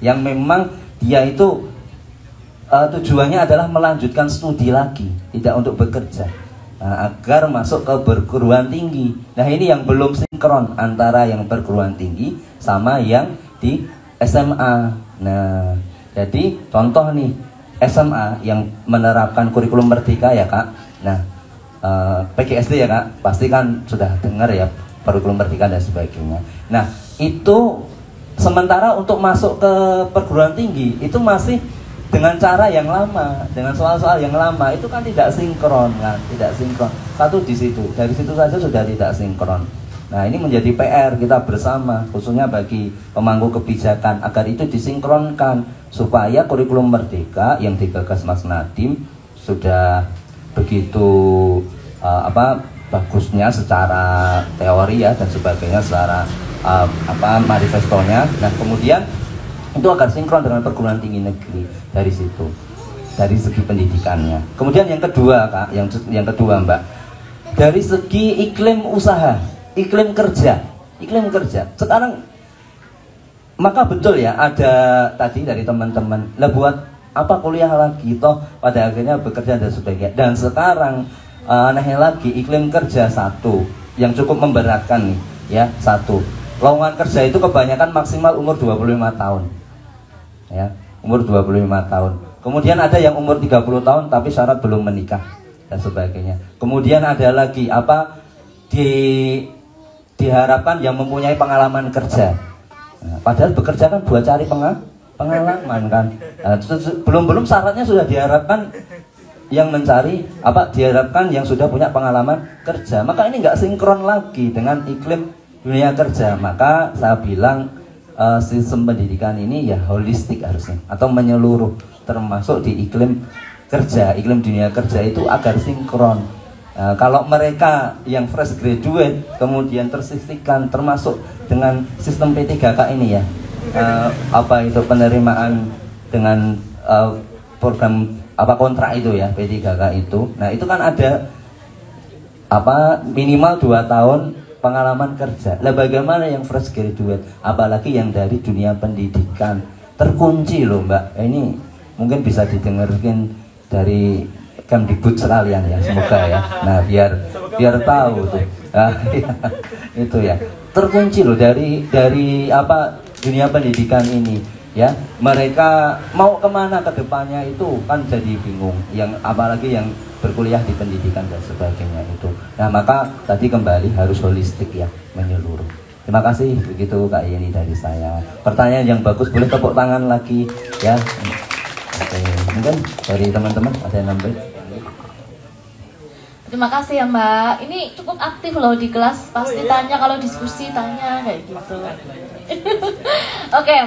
yang memang dia itu tujuannya adalah melanjutkan studi lagi, tidak untuk bekerja, agar masuk ke perguruan tinggi. Nah, ini yang belum sinkron antara yang perguruan tinggi sama yang di SMA. Nah, jadi contoh nih, SMA yang menerapkan kurikulum merdeka ya Kak. Nah, PGSD ya Kak, pasti kan sudah dengar ya kurikulum merdeka dan sebagainya. Nah, itu sementara untuk masuk ke perguruan tinggi itu masih dengan cara yang lama, dengan soal-soal yang lama, itu kan tidak sinkron kan, tidak sinkron. Satu di situ, dari situ saja sudah tidak sinkron. Nah, ini menjadi PR kita bersama, khususnya bagi pemangku kebijakan, agar itu disinkronkan supaya kurikulum merdeka yang digagas Mas Nadiem sudah begitu bagusnya secara teori ya dan sebagainya, secara manifestonya. Nah, kemudian itu agar sinkron dengan perguruan tinggi negeri dari situ, dari segi pendidikannya. Kemudian yang kedua Kak, yang kedua Mbak, dari segi iklim usaha, iklim kerja sekarang, maka betul ya ada tadi dari teman-teman, lah buat apa kuliah lagi, toh pada akhirnya bekerja dan sebagainya. Dan sekarang anehnya lagi iklim kerja satu yang cukup memberatkan nih ya, satu lowongan kerja itu kebanyakan maksimal umur 25 tahun ya, umur 25 tahun. Kemudian ada yang umur 30 tahun tapi syarat belum menikah dan sebagainya. Kemudian ada lagi apa, diharapkan yang mempunyai pengalaman kerja. Nah, padahal bekerja kan buat cari pengalaman kan. Nah, belum syaratnya sudah diharapkan yang mencari apa, diharapkan yang sudah punya pengalaman kerja. Maka ini nggak sinkron lagi dengan iklim dunia kerja. Maka saya bilang sistem pendidikan ini ya holistik harusnya, atau menyeluruh, termasuk di iklim kerja, iklim dunia kerja itu agar sinkron. Kalau mereka yang fresh graduate kemudian tersisihkan, termasuk dengan sistem P3K ini ya, apa itu penerimaan dengan program apa kontrak itu ya, P3K itu. Nah itu kan ada apa minimal 2 tahun pengalaman kerja. Lah bagaimana yang fresh graduate, apalagi yang dari dunia pendidikan, terkunci loh Mbak. Ini mungkin bisa didengarkan dari Kemdikbud sekalian ya, semoga ya. Nah biar tahu tuh. Nah, itu ya, terkunci loh dari apa dunia pendidikan ini ya. Mereka mau kemana ke depannya itu kan jadi bingung, yang apalagi yang berkuliah di pendidikan dan sebagainya itu. Nah maka tadi kembali harus holistik ya, menyeluruh. Terima kasih, begitu Kak Yeni dari saya. Pertanyaan yang bagus, boleh tepuk tangan lagi ya. Oke, mungkin dari teman-teman ada yang nambah. Terima kasih ya Mbak. Ini cukup aktif loh di kelas. Pasti tanya, kalau diskusi tanya kayak gitu. Oke,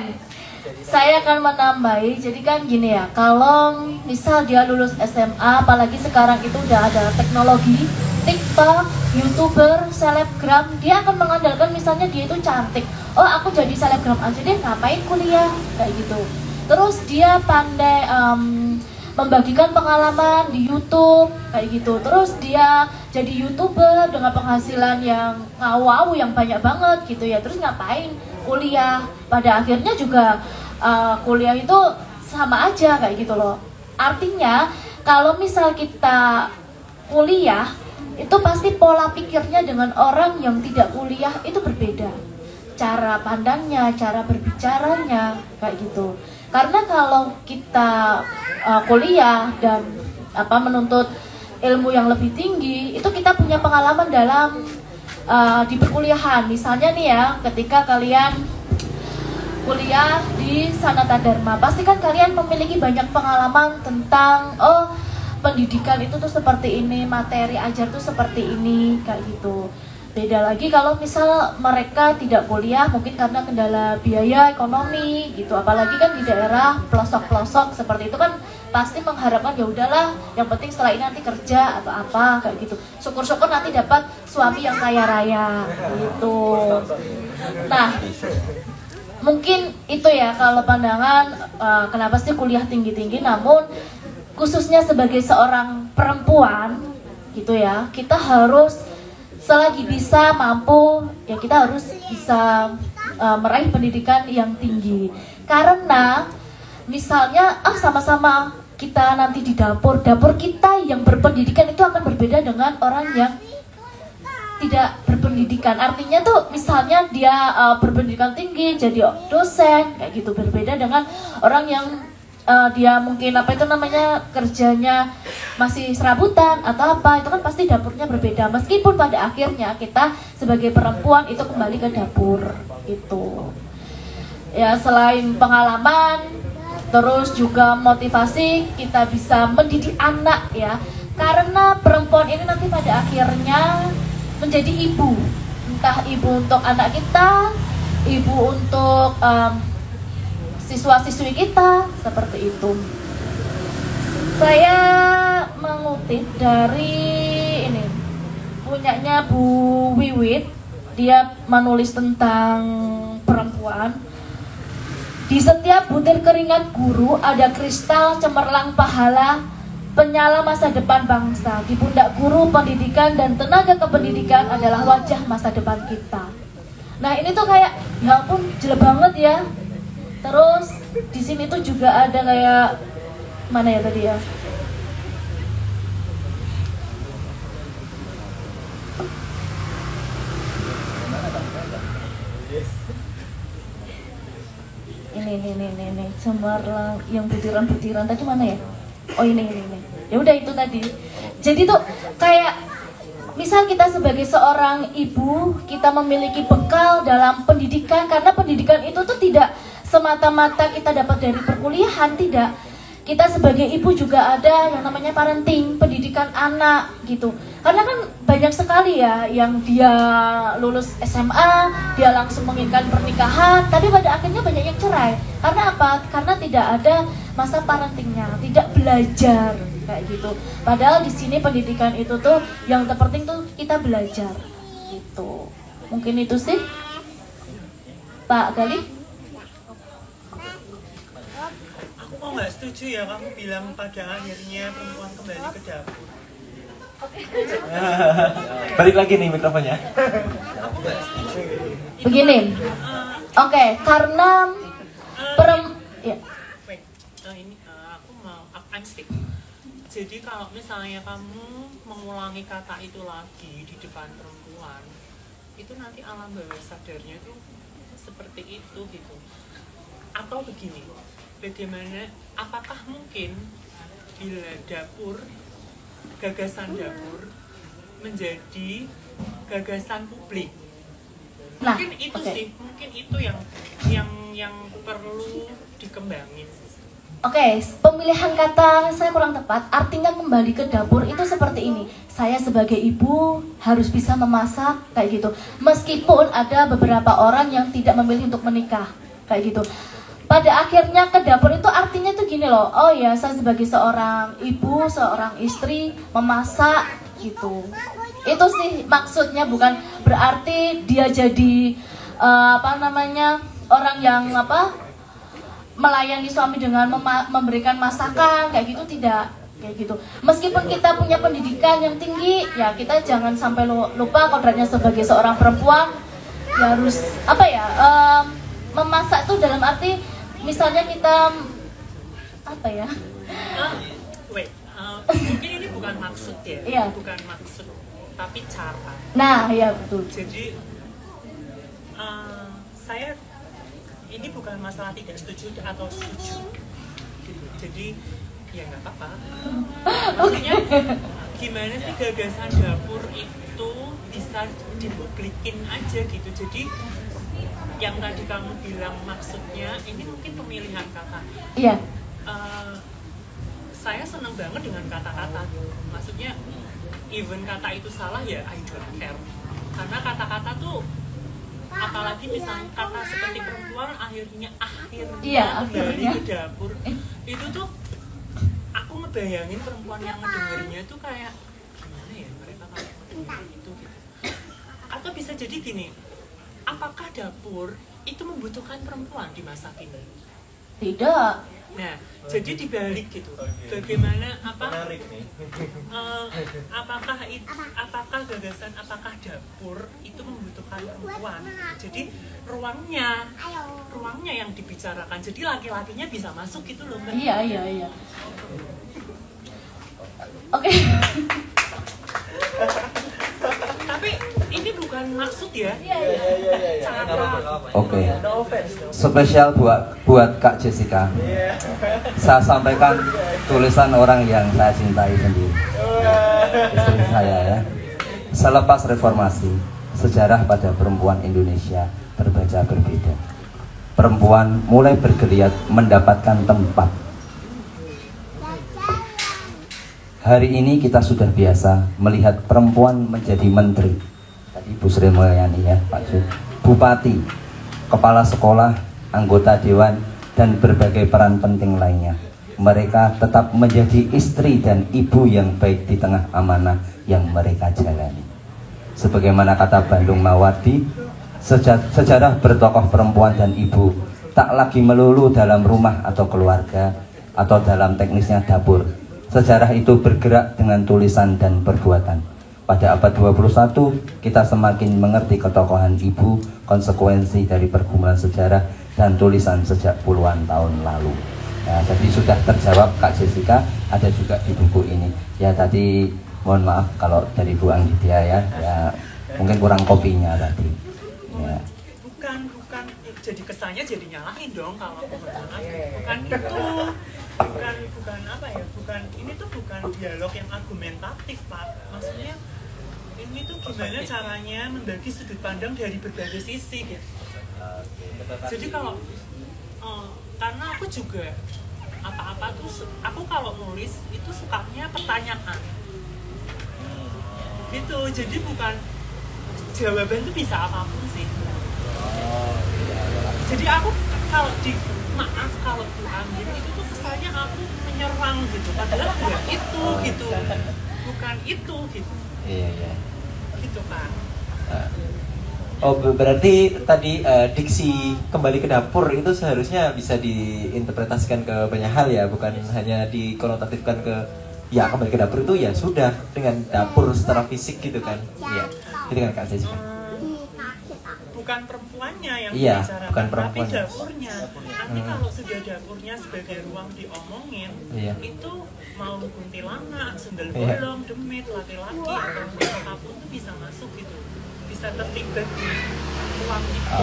saya akan menambahi. Jadi kan gini ya, kalau misal dia lulus SMA, apalagi sekarang itu udah ada teknologi, TikTok, YouTuber, selebgram, dia akan mengandalkan misalnya dia itu cantik. Oh aku jadi selebgram aja deh, ngapain kuliah kayak gitu. Terus dia pandai membagikan pengalaman di YouTube kayak gitu. Terus dia jadi YouTuber dengan penghasilan yang wow yang banyak banget gitu ya. Terus ngapain kuliah? Pada akhirnya juga kuliah itu sama aja kayak gitu loh. Artinya kalau misal kita kuliah itu pasti pola pikirnya dengan orang yang tidak kuliah itu berbeda. Cara pandangnya, cara berbicaranya kayak gitu. Karena kalau kita kuliah dan menuntut ilmu yang lebih tinggi, itu kita punya pengalaman dalam di perkuliahan. Misalnya nih ya, ketika kalian kuliah di Sanata Dharma, pasti kan kalian memiliki banyak pengalaman tentang pendidikan itu tuh seperti ini, materi ajar tuh seperti ini, kayak gitu. Beda lagi kalau misal mereka tidak kuliah, mungkin karena kendala biaya ekonomi gitu, apalagi kan di daerah pelosok-pelosok seperti itu kan pasti mengharapkan ya udahlah, yang penting setelah ini nanti kerja atau apa kayak gitu. Syukur-syukur nanti dapat suami yang kaya raya gitu. Nah, mungkin itu ya kalau pandangan kenapa sih kuliah tinggi-tinggi, namun khususnya sebagai seorang perempuan gitu ya, kita harus selagi bisa mampu ya kita harus bisa meraih pendidikan yang tinggi. Karena misalnya sama-sama kita nanti di dapur kita yang berpendidikan itu akan berbeda dengan orang yang tidak berpendidikan. Artinya tuh misalnya dia berpendidikan tinggi jadi dosen kayak gitu, berbeda dengan orang yang dia mungkin kerjanya masih serabutan atau apa, itu kan pasti dapurnya berbeda. Meskipun pada akhirnya kita sebagai perempuan itu kembali ke dapur gitu. Ya selain pengalaman, terus juga motivasi, kita bisa mendidik anak ya. Karena perempuan ini nanti pada akhirnya menjadi ibu, entah ibu untuk anak kita, ibu untuk siswa-siswi kita, seperti itu. Saya mengutip dari ini punyanya Bu Wiwit, dia menulis tentang perempuan. Di setiap butir keringat guru ada kristal cemerlang pahala, penyala masa depan bangsa. Di pundak guru, pendidikan dan tenaga kependidikan adalah wajah masa depan kita. Nah ini tuh kayak, ya ampun jelek banget ya. Terus di sini tuh juga ada kayak mana ya tadi ya? Ini cemerlang yang butiran-butiran tadi mana ya? Oh ini. Ya udah itu tadi. Jadi tuh kayak misal kita sebagai seorang ibu, kita memiliki bekal dalam pendidikan, karena pendidikan itu tuh tidak semata-mata kita dapat dari perkuliahan, tidak. Kita sebagai ibu juga ada yang namanya parenting, pendidikan anak gitu. Karena kan banyak sekali ya yang dia lulus SMA, dia langsung menginginkan pernikahan, tapi pada akhirnya banyak yang cerai. Karena apa? Karena tidak ada masa parentingnya, tidak belajar kayak gitu. Padahal di sini pendidikan itu tuh yang terpenting tuh kita belajar gitu. Mungkin itu sih, Pak Gali. Aku nggak setuju ya kamu bilang pada akhirnya perempuan kembali ke dapur. Balik lagi nih mikrofonnya. Begini, oke, karena ya. Wait, ini aku mau I'm stick. Jadi kalau misalnya kamu mengulangi kata itu lagi di depan perempuan, itu nanti alam bawah sadarnya itu seperti itu gitu. Atau begini, bagaimana? Apakah mungkin bila gagasan dapur menjadi gagasan publik? Nah, Mungkin itu sih, mungkin itu yang perlu dikembangin. Oke, pemilihan kata saya kurang tepat. Artinya kembali ke dapur itu seperti ini. Saya sebagai ibu harus bisa memasak kayak gitu. Meskipun ada beberapa orang yang tidak memilih untuk menikah kayak gitu. Pada akhirnya ke dapur itu artinya tuh gini loh. Oh ya, saya sebagai seorang ibu, seorang istri memasak gitu. Itu sih maksudnya, bukan berarti dia jadi orang yang melayani suami dengan memberikan masakan kayak gitu, tidak kayak gitu. Meskipun kita punya pendidikan yang tinggi, ya kita jangan sampai lupa kodratnya sebagai seorang perempuan ya harus memasak tuh dalam arti misalnya kita mungkin ini bukan maksud ya, iya. Bukan maksud, tapi cara. Nah, ya betul. Jadi saya ini bukan masalah tidak setuju atau setuju gitu. Jadi ya nggak apa-apa. Maksudnya gimana sih gagasan dapur itu bisa dipublikin aja gitu. Jadi yang tadi kamu bilang maksudnya ini mungkin pemilihan kata. Iya. Saya senang banget dengan kata-kata. Maksudnya even kata itu salah ya I don't care. Karena kata-kata tuh, apalagi misalnya kata seperti perempuan akhirnya kembali ke dapur, itu tuh aku ngebayangin perempuan yang ngedengerinnya tuh kayak gimana ya mereka kalau ngedengerin itu gitu. Atau bisa jadi gini, apakah dapur itu membutuhkan perempuan di masa kini? Tidak. Nah, jadi dibalik gitu. Bagaimana apakah gagasan apakah dapur itu membutuhkan perempuan? Jadi ruangnya yang dibicarakan. Jadi laki-lakinya bisa masuk gitu loh, Mbak. Iya. Oke. Tapi ini bukan maksud ya. Iya. Oke. Spesial buat Kak Jessica. Saya sampaikan tulisan orang yang saya cintai sendiri. Istri saya ya. Selepas reformasi, sejarah pada perempuan Indonesia terbaca berbeda. Perempuan mulai bergeliat mendapatkan tempat. Hari ini kita sudah biasa melihat perempuan menjadi menteri. Tadi Bu Sri Mulyani ya, Pak Su, bupati, kepala sekolah, anggota dewan, dan berbagai peran penting lainnya. Mereka tetap menjadi istri dan ibu yang baik di tengah amanah yang mereka jalani. Sebagaimana kata Bandung Mawardi, sejarah bertokoh perempuan dan ibu tak lagi melulu dalam rumah atau keluarga atau dalam teknisnya dapur. Sejarah itu bergerak dengan tulisan dan perbuatan. Pada abad 21, kita semakin mengerti ketokohan ibu, konsekuensi dari pergumulan sejarah dan tulisan sejak puluhan tahun lalu. Nah, jadi sudah terjawab Kak Jessica, ada juga di buku ini. Ya tadi mohon maaf kalau dari Bu Anggit ya, mungkin kurang kopinya tadi. Ya. Bukan jadi kesannya jadi nyalahin dong kalau aku bukan itu. Bukan apa ya? Ini tuh bukan dialog yang argumentatif, Pak. Maksudnya ini tuh gimana caranya membagi sudut pandang dari berbagai sisi gitu. Jadi kalau karena aku juga apa-apa tuh aku kalau nulis itu sukanya pertanyaan gitu, jadi bukan jawaban tuh bisa apapun sih. Jadi aku kalau maaf kalau Tuhan itu tuh kesannya aku menyerang gitu, padahal enggak itu gitu, bukan itu gitu. Iya. Gitu kan. Oh, berarti tadi diksi kembali ke dapur itu seharusnya bisa diinterpretasikan ke banyak hal ya, bukan hanya dikonotatifkan ke ya kembali ke dapur itu ya sudah dengan dapur secara fisik gitu kan. Iya. Itu kan Kak Jessica. Bukan perempuannya yang bicarakan, bukan tapi dapurnya. Nanti kalau sudah dapurnya sebagai ruang diomongin, itu mau kuntilanak, sendal bolong, demit, laki-laki atau apapun itu bisa masuk gitu. Bisa terlibat di ruang itu.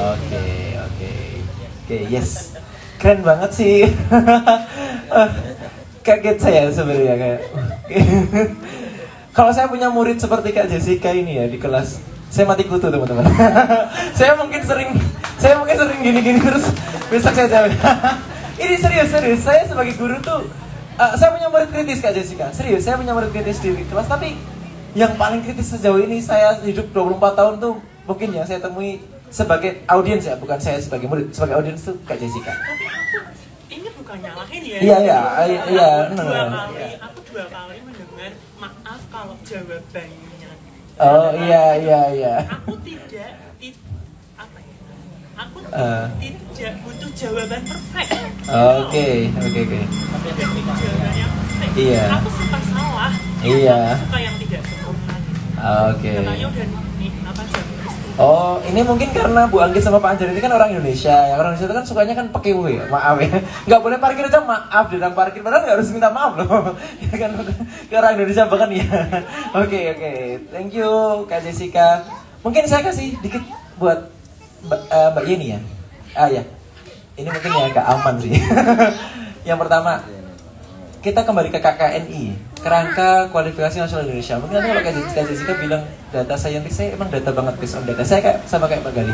Oke, yes. Keren banget sih. Kaget saya sebenarnya kayak. Kalau saya punya murid seperti Kak Jessica ini ya di kelas, saya mati kutu teman-teman. saya mungkin sering gini-gini terus besok saya jawab. Ini serius. Saya sebagai guru tuh, saya punya murid kritis Kak Jessica. Serius, saya punya murid kritis di kelas, tapi yang paling kritis sejauh ini saya hidup 24 tahun tuh mungkin yang saya temui sebagai audiens ya, bukan saya sebagai murid, sebagai audiens tuh Kak Jessica. Tapi aku ini bukan nyalahin ya. Iya. Aku dua kali mendengar maaf kalau jawabannya. Oh iya. Aku tidak tidak butuh jawaban perfect. Oke. Jawaban yang perfect. Iya. Aku suka salah. Iya. Aku suka yang tidak sempurna. Oke. Katanya udah nih apa jawaban. Oh, ini mungkin karena Bu Anggit sama Pak Anjar ini kan orang Indonesia. Ya, orang Indonesia itu kan sukanya kan pakai ya, maaf ya. Nggak boleh parkir aja maaf di dalam parkir, padahal nggak harus minta maaf loh. Ya kan, orang Indonesia bahkan ya. Oke. Thank you Kak Jessica. Mungkin saya kasih dikit buat Mbak Yeni ya. Ya. Ini mungkin ya agak aman sih. Yang pertama, kita kembali ke KKNI, Kerangka Kualifikasi Nasional Indonesia. Mungkin nanti kalau Kak Jessica bilang data saintis, saya emang data banget based on data. Saya sama kayak Mbak Gali.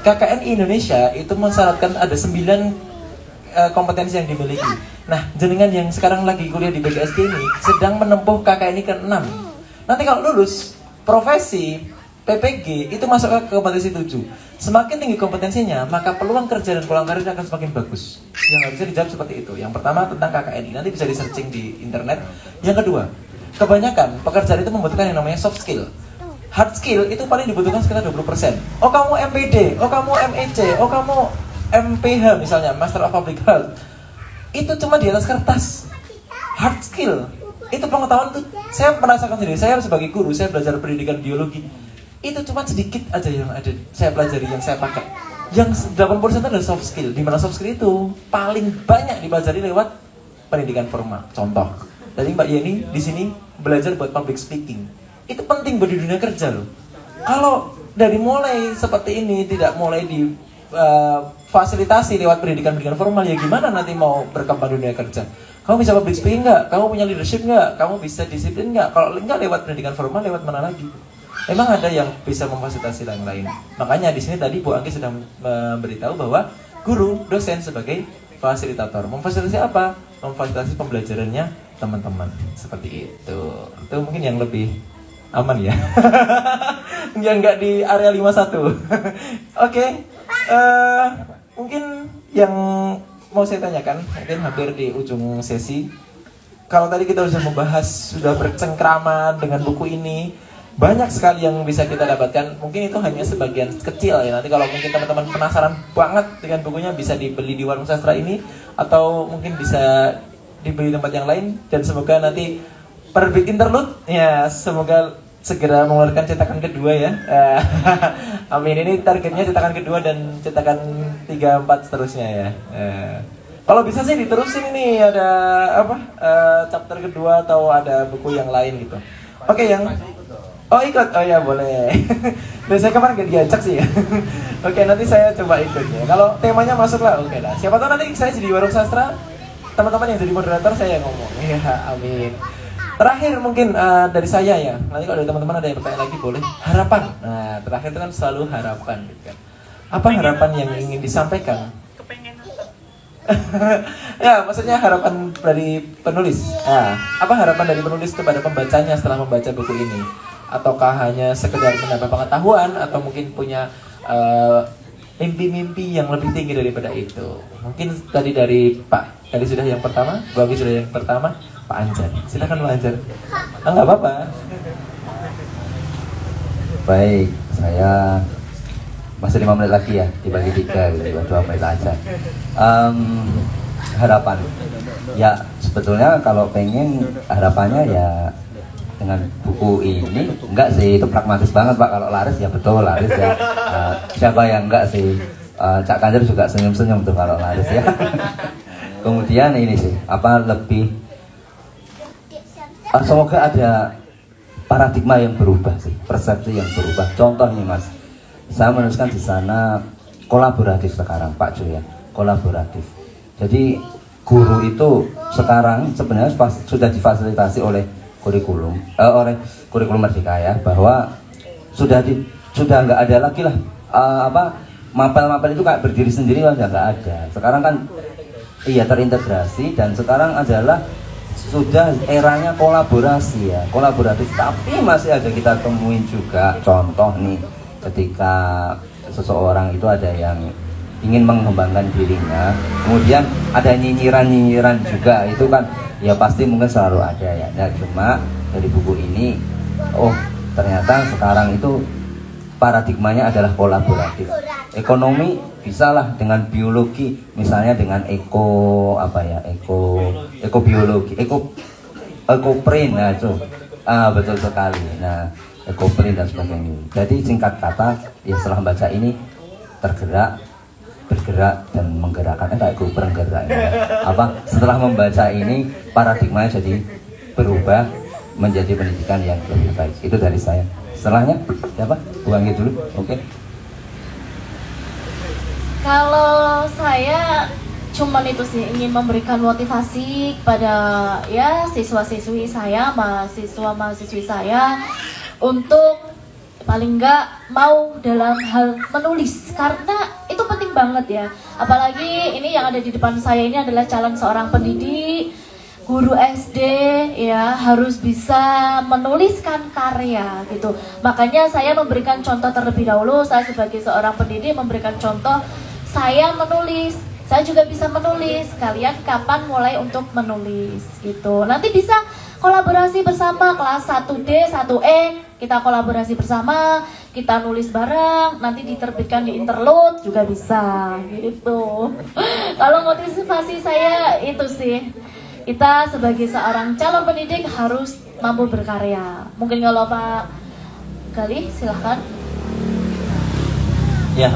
KKNI Indonesia itu mensyaratkan ada 9 kompetensi yang dimiliki. Nah, jenengan yang sekarang lagi kuliah di PGSD ini sedang menempuh KKNI ke-6. Nanti kalau lulus, profesi PPG itu masuk ke kompetensi 7. Semakin tinggi kompetensinya, maka peluang kerja dan peluang karir akan semakin bagus. Yang nggak bisa dijawab seperti itu. Yang pertama tentang KKNI, nanti bisa di searching di internet. Yang kedua, kebanyakan pekerjaan itu membutuhkan yang namanya soft skill. Hard skill itu paling dibutuhkan sekitar 20%. Oh kamu MPD, oh kamu MEC, oh kamu MPH misalnya, Master of Public Health. Itu cuma di atas kertas. Hard skill, itu pengetahuan tuh. Saya merasakan sendiri, saya sebagai guru, saya belajar pendidikan biologi. Itu cuma sedikit aja yang ada saya pelajari, yang saya pakai. Yang 80% adalah soft skill. Di mana soft skill itu paling banyak dipelajari lewat pendidikan formal. Contoh, tadi Mbak Yeni di sini belajar buat public speaking. Itu penting buat di dunia kerja loh. Kalau dari mulai seperti ini tidak mulai di fasilitasi lewat pendidikan formal, ya gimana nanti mau berkembang di dunia kerja? Kamu bisa public speaking nggak? Kamu punya leadership nggak? Kamu bisa disiplin nggak? Kalau nggak lewat pendidikan formal, lewat mana lagi? Memang ada yang bisa memfasilitasi yang lain. Makanya di sini tadi Bu Anggi sudah memberitahu bahwa guru, dosen sebagai fasilitator. Memfasilitasi apa? Memfasilitasi pembelajarannya teman-teman. Seperti itu. Itu mungkin yang lebih aman ya. Yang nggak di area 51. Oke. Mungkin yang mau saya tanyakan, mungkin hampir di ujung sesi. Kalau tadi kita sudah membahas, sudah bercengkrama dengan buku ini, banyak sekali yang bisa kita dapatkan. Mungkin itu hanya sebagian kecil ya. Nanti kalau mungkin teman-teman penasaran banget dengan bukunya, bisa dibeli di warung sastra ini, atau mungkin bisa dibeli di tempat yang lain. Dan semoga nanti penerbit Interlude ya, semoga segera mengeluarkan cetakan kedua ya. Amin. Ini targetnya cetakan kedua dan cetakan 3, 4 seterusnya ya. Kalau bisa sih diterusin ini ada apa chapter kedua atau ada buku yang lain gitu. Oke, yang oh ikut, oh ya boleh. Dan saya kemarin gak diajak sih ya. Oke, nanti saya coba ikut ya. Kalau temanya masuk lah, oke lah. Siapa tahu nanti saya jadi warung sastra, teman-teman yang jadi moderator saya yang ngomong. Ya, amin. Terakhir mungkin dari saya ya. Nanti kalau dari teman-teman ada yang bertanya lagi boleh. Harapan. Nah, terakhir itu kan selalu harapan gitu kan. Apa harapan yang ingin disampaikan? Ya, maksudnya harapan dari penulis. Nah, apa harapan dari penulis kepada pembacanya setelah membaca buku ini? Ataukah hanya sekedar menambah pengetahuan atau mungkin punya mimpi-mimpi yang lebih tinggi daripada itu? Mungkin tadi dari Pak, tadi sudah yang pertama, Bu Anggi sudah yang pertama, Pak Anjar. Silakan Pak Anjar. Enggak apa-apa. Baik, saya masih 5 menit lagi ya, dibagi 3 gitu, 2 menit aja. Harapan, ya sebetulnya kalau pengen harapannya ya dengan buku ini, enggak sih, itu pragmatis banget Pak, kalau laris ya betul laris ya. Siapa yang enggak sih, Cak Kanjar juga senyum-senyum tuh kalau laris ya. Kemudian ini sih, apa lebih, semoga ada paradigma yang berubah sih, persepsi yang berubah. Contohnya Mas, saya menuliskan di sana kolaboratif sekarang Pak Jo ya, kolaboratif. Jadi guru itu sekarang sebenarnya sudah difasilitasi oleh kurikulum Merdeka ya, bahwa sudah nggak ada lagi lah mapel-mapel itu kayak berdiri sendiri lah, nggak ada. Sekarang kan iya terintegrasi, dan sekarang adalah sudah eranya kolaborasi ya, kolaboratif. Tapi masih ada kita temuin juga contoh nih, ketika seseorang itu ada yang ingin mengembangkan dirinya, kemudian ada nyinyiran juga, itu kan ya pasti mungkin selalu ada ya. Nah, cuma dari buku ini, oh ternyata sekarang itu paradigmanya adalah kolaboratif. Ekonomi bisa lah dengan biologi, misalnya dengan ekobiologi, ekoprint, nah itu betul sekali. Nah, ekoprint dan sebagainya. Jadi singkat kata, ya setelah membaca ini bergerak dan menggerakkan, kayak gue penggerak ya. Setelah membaca ini paradigmanya jadi berubah menjadi pendidikan yang lebih baik. Itu dari saya. Setelahnya siapa? Bu Anggi dulu. Oke. Kalau saya cuman itu sih, ingin memberikan motivasi kepada ya siswa-siswi saya, mahasiswa-mahasiswi saya untuk paling enggak mau dalam hal menulis, karena itu penting banget ya. Apalagi ini yang ada di depan saya ini adalah calon seorang pendidik, guru SD ya, harus bisa menuliskan karya gitu. Makanya saya memberikan contoh terlebih dahulu. Saya sebagai seorang pendidik memberikan contoh, saya menulis, saya juga bisa menulis. Kalian kapan mulai untuk menulis gitu. Nanti bisa kolaborasi bersama kelas 1D, 1E, kita kolaborasi bersama, kita nulis bareng, nanti diterbitkan di interlude juga bisa gitu. Kalau motivasi saya itu sih, kita sebagai seorang calon pendidik harus mampu berkarya. Mungkin kalau Pak Gali, silahkan. Ya,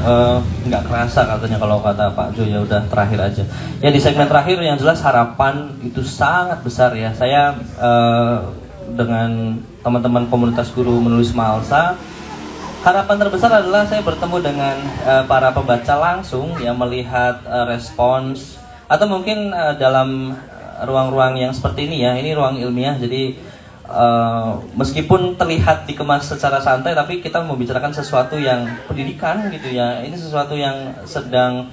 nggak kerasa katanya kalau kata Pak Jo, ya udah terakhir aja. Ya di segmen terakhir yang jelas harapan itu sangat besar ya. Saya dengan teman-teman komunitas guru menulis Malsa, harapan terbesar adalah saya bertemu dengan para pembaca langsung, yang melihat respons, atau mungkin dalam ruang-ruang yang seperti ini ya, ini ruang ilmiah, jadi meskipun terlihat dikemas secara santai, tapi kita membicarakan sesuatu yang pendidikan gitu ya. Ini sesuatu yang sedang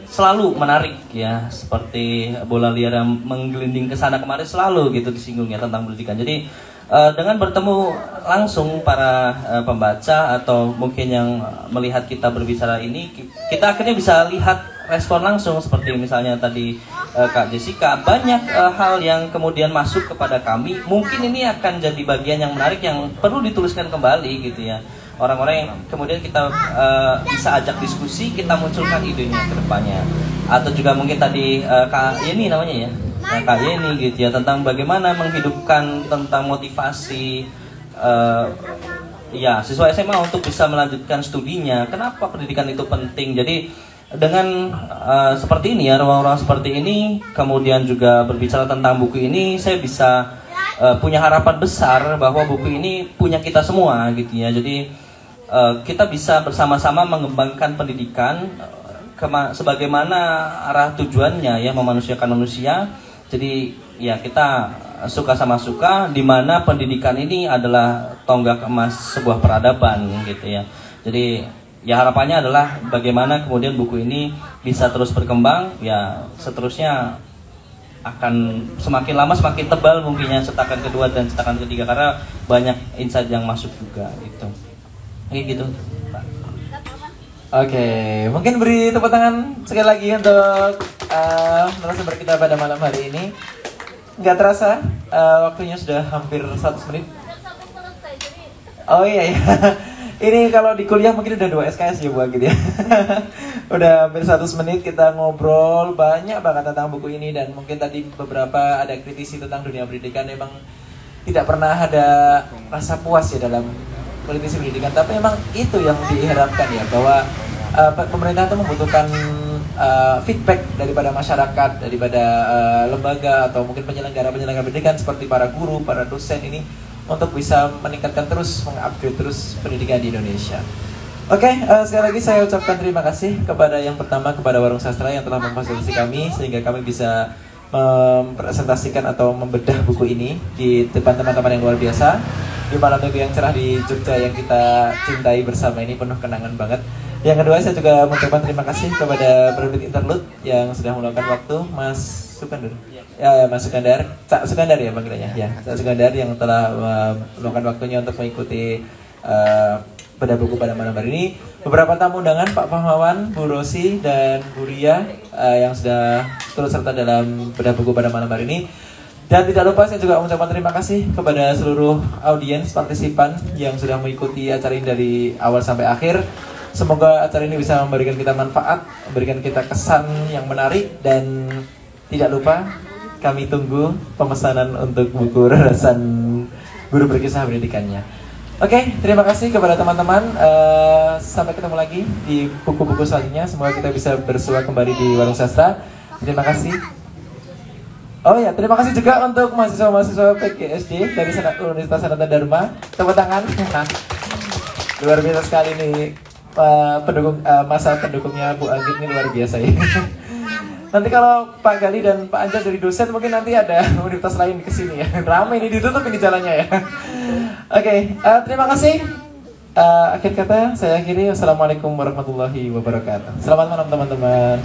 selalu menarik ya, seperti bola liar yang menggelinding ke sana kemari selalu gitu disinggungnya tentang pendidikan. Jadi dengan bertemu langsung para pembaca atau mungkin yang melihat kita berbicara ini, kita akhirnya bisa lihat respon langsung, seperti misalnya tadi Kak Jessica, banyak hal yang kemudian masuk kepada kami. Mungkin ini akan jadi bagian yang menarik yang perlu dituliskan kembali gitu ya. Orang-orang yang kemudian kita bisa ajak diskusi, kita munculkan idenya ke depannya. Atau juga mungkin tadi Kak Yeni namanya ya, Kak Yeni gitu ya, tentang bagaimana menghidupkan tentang motivasi ya siswa SMA untuk bisa melanjutkan studinya. Kenapa pendidikan itu penting? Jadi dengan seperti ini ya, ruang-ruang seperti ini, kemudian juga berbicara tentang buku ini, saya bisa punya harapan besar bahwa buku ini punya kita semua gitu ya. Jadi kita bisa bersama-sama mengembangkan pendidikan sebagaimana arah tujuannya ya, memanusiakan manusia. Jadi ya kita suka sama suka, di mana pendidikan ini adalah tonggak emas sebuah peradaban gitu ya. Jadi ya harapannya adalah bagaimana kemudian buku ini bisa terus berkembang, ya seterusnya akan semakin lama semakin tebal mungkinnya cetakan kedua dan cetakan ketiga, karena banyak insight yang masuk juga gitu. Gitu. Oke, mungkin beri tepuk tangan sekali lagi untuk narasumber kita pada malam hari ini. Nggak terasa, waktunya sudah hampir 100 menit. Oh iya ya. Ini kalau di kuliah mungkin udah 2 SKS ya buat gitu ya. Udah hampir 100 menit kita ngobrol banyak banget tentang buku ini, dan mungkin tadi beberapa ada kritisi tentang dunia pendidikan. Memang tidak pernah ada rasa puas ya dalam politisi pendidikan, tapi memang itu yang diharapkan ya, bahwa pemerintah itu membutuhkan feedback daripada masyarakat, daripada lembaga atau mungkin penyelenggara pendidikan seperti para guru, para dosen ini, untuk bisa meningkatkan terus, mengupgrade terus pendidikan di Indonesia. Oke, sekali lagi saya ucapkan terima kasih kepada yang pertama, kepada Warung Sastra yang telah memfasilitasi kami sehingga kami bisa mempresentasikan atau membedah buku ini di depan teman-teman yang luar biasa di malam minggu yang cerah di Jogja yang kita cintai bersama ini, penuh kenangan banget. Yang kedua, saya juga mengucapkan terima kasih kepada Penerbit Interlude yang sudah meluangkan waktu, Mas Sukandar. Ya, Mas Sukandar, Cak Sukandar ya panggilannya. Ya, Cak Sukandar yang telah meluangkan waktunya untuk mengikuti bedah buku pada malam hari ini. Beberapa tamu undangan, Pak Fahmawan, Bu Rosi, dan Bu Ria yang sudah turut serta dalam bedah buku pada malam hari ini. Dan tidak lupa saya juga mengucapkan terima kasih kepada seluruh audiens partisipan yang sudah mengikuti acara ini dari awal sampai akhir. Semoga acara ini bisa memberikan kita manfaat, memberikan kita kesan yang menarik, dan tidak lupa kami tunggu pemesanan untuk buku Rerasan Guru Berkisah Pendidikannya. Oke, terima kasih kepada teman-teman. Sampai ketemu lagi di buku-buku selanjutnya. Semoga kita bisa bersua kembali di Warung Sastra. Terima kasih. Oh ya, terima kasih juga untuk mahasiswa-mahasiswa PGSD dari Universitas Sanata Dharma. Tepuk tangan. Luar biasa sekali nih, pendukung masa pendukungnya Bu Anggit ini luar biasa ya. Nanti kalau Pak Gali dan Pak Anjar dari dosen, mungkin nanti ada universitas lain ke sini ya. Ramai ini, ditutup ini jalannya ya. Oke, terima kasih. Akhir kata saya akhiri. Wassalamualaikum warahmatullahi wabarakatuh. Selamat malam teman-teman.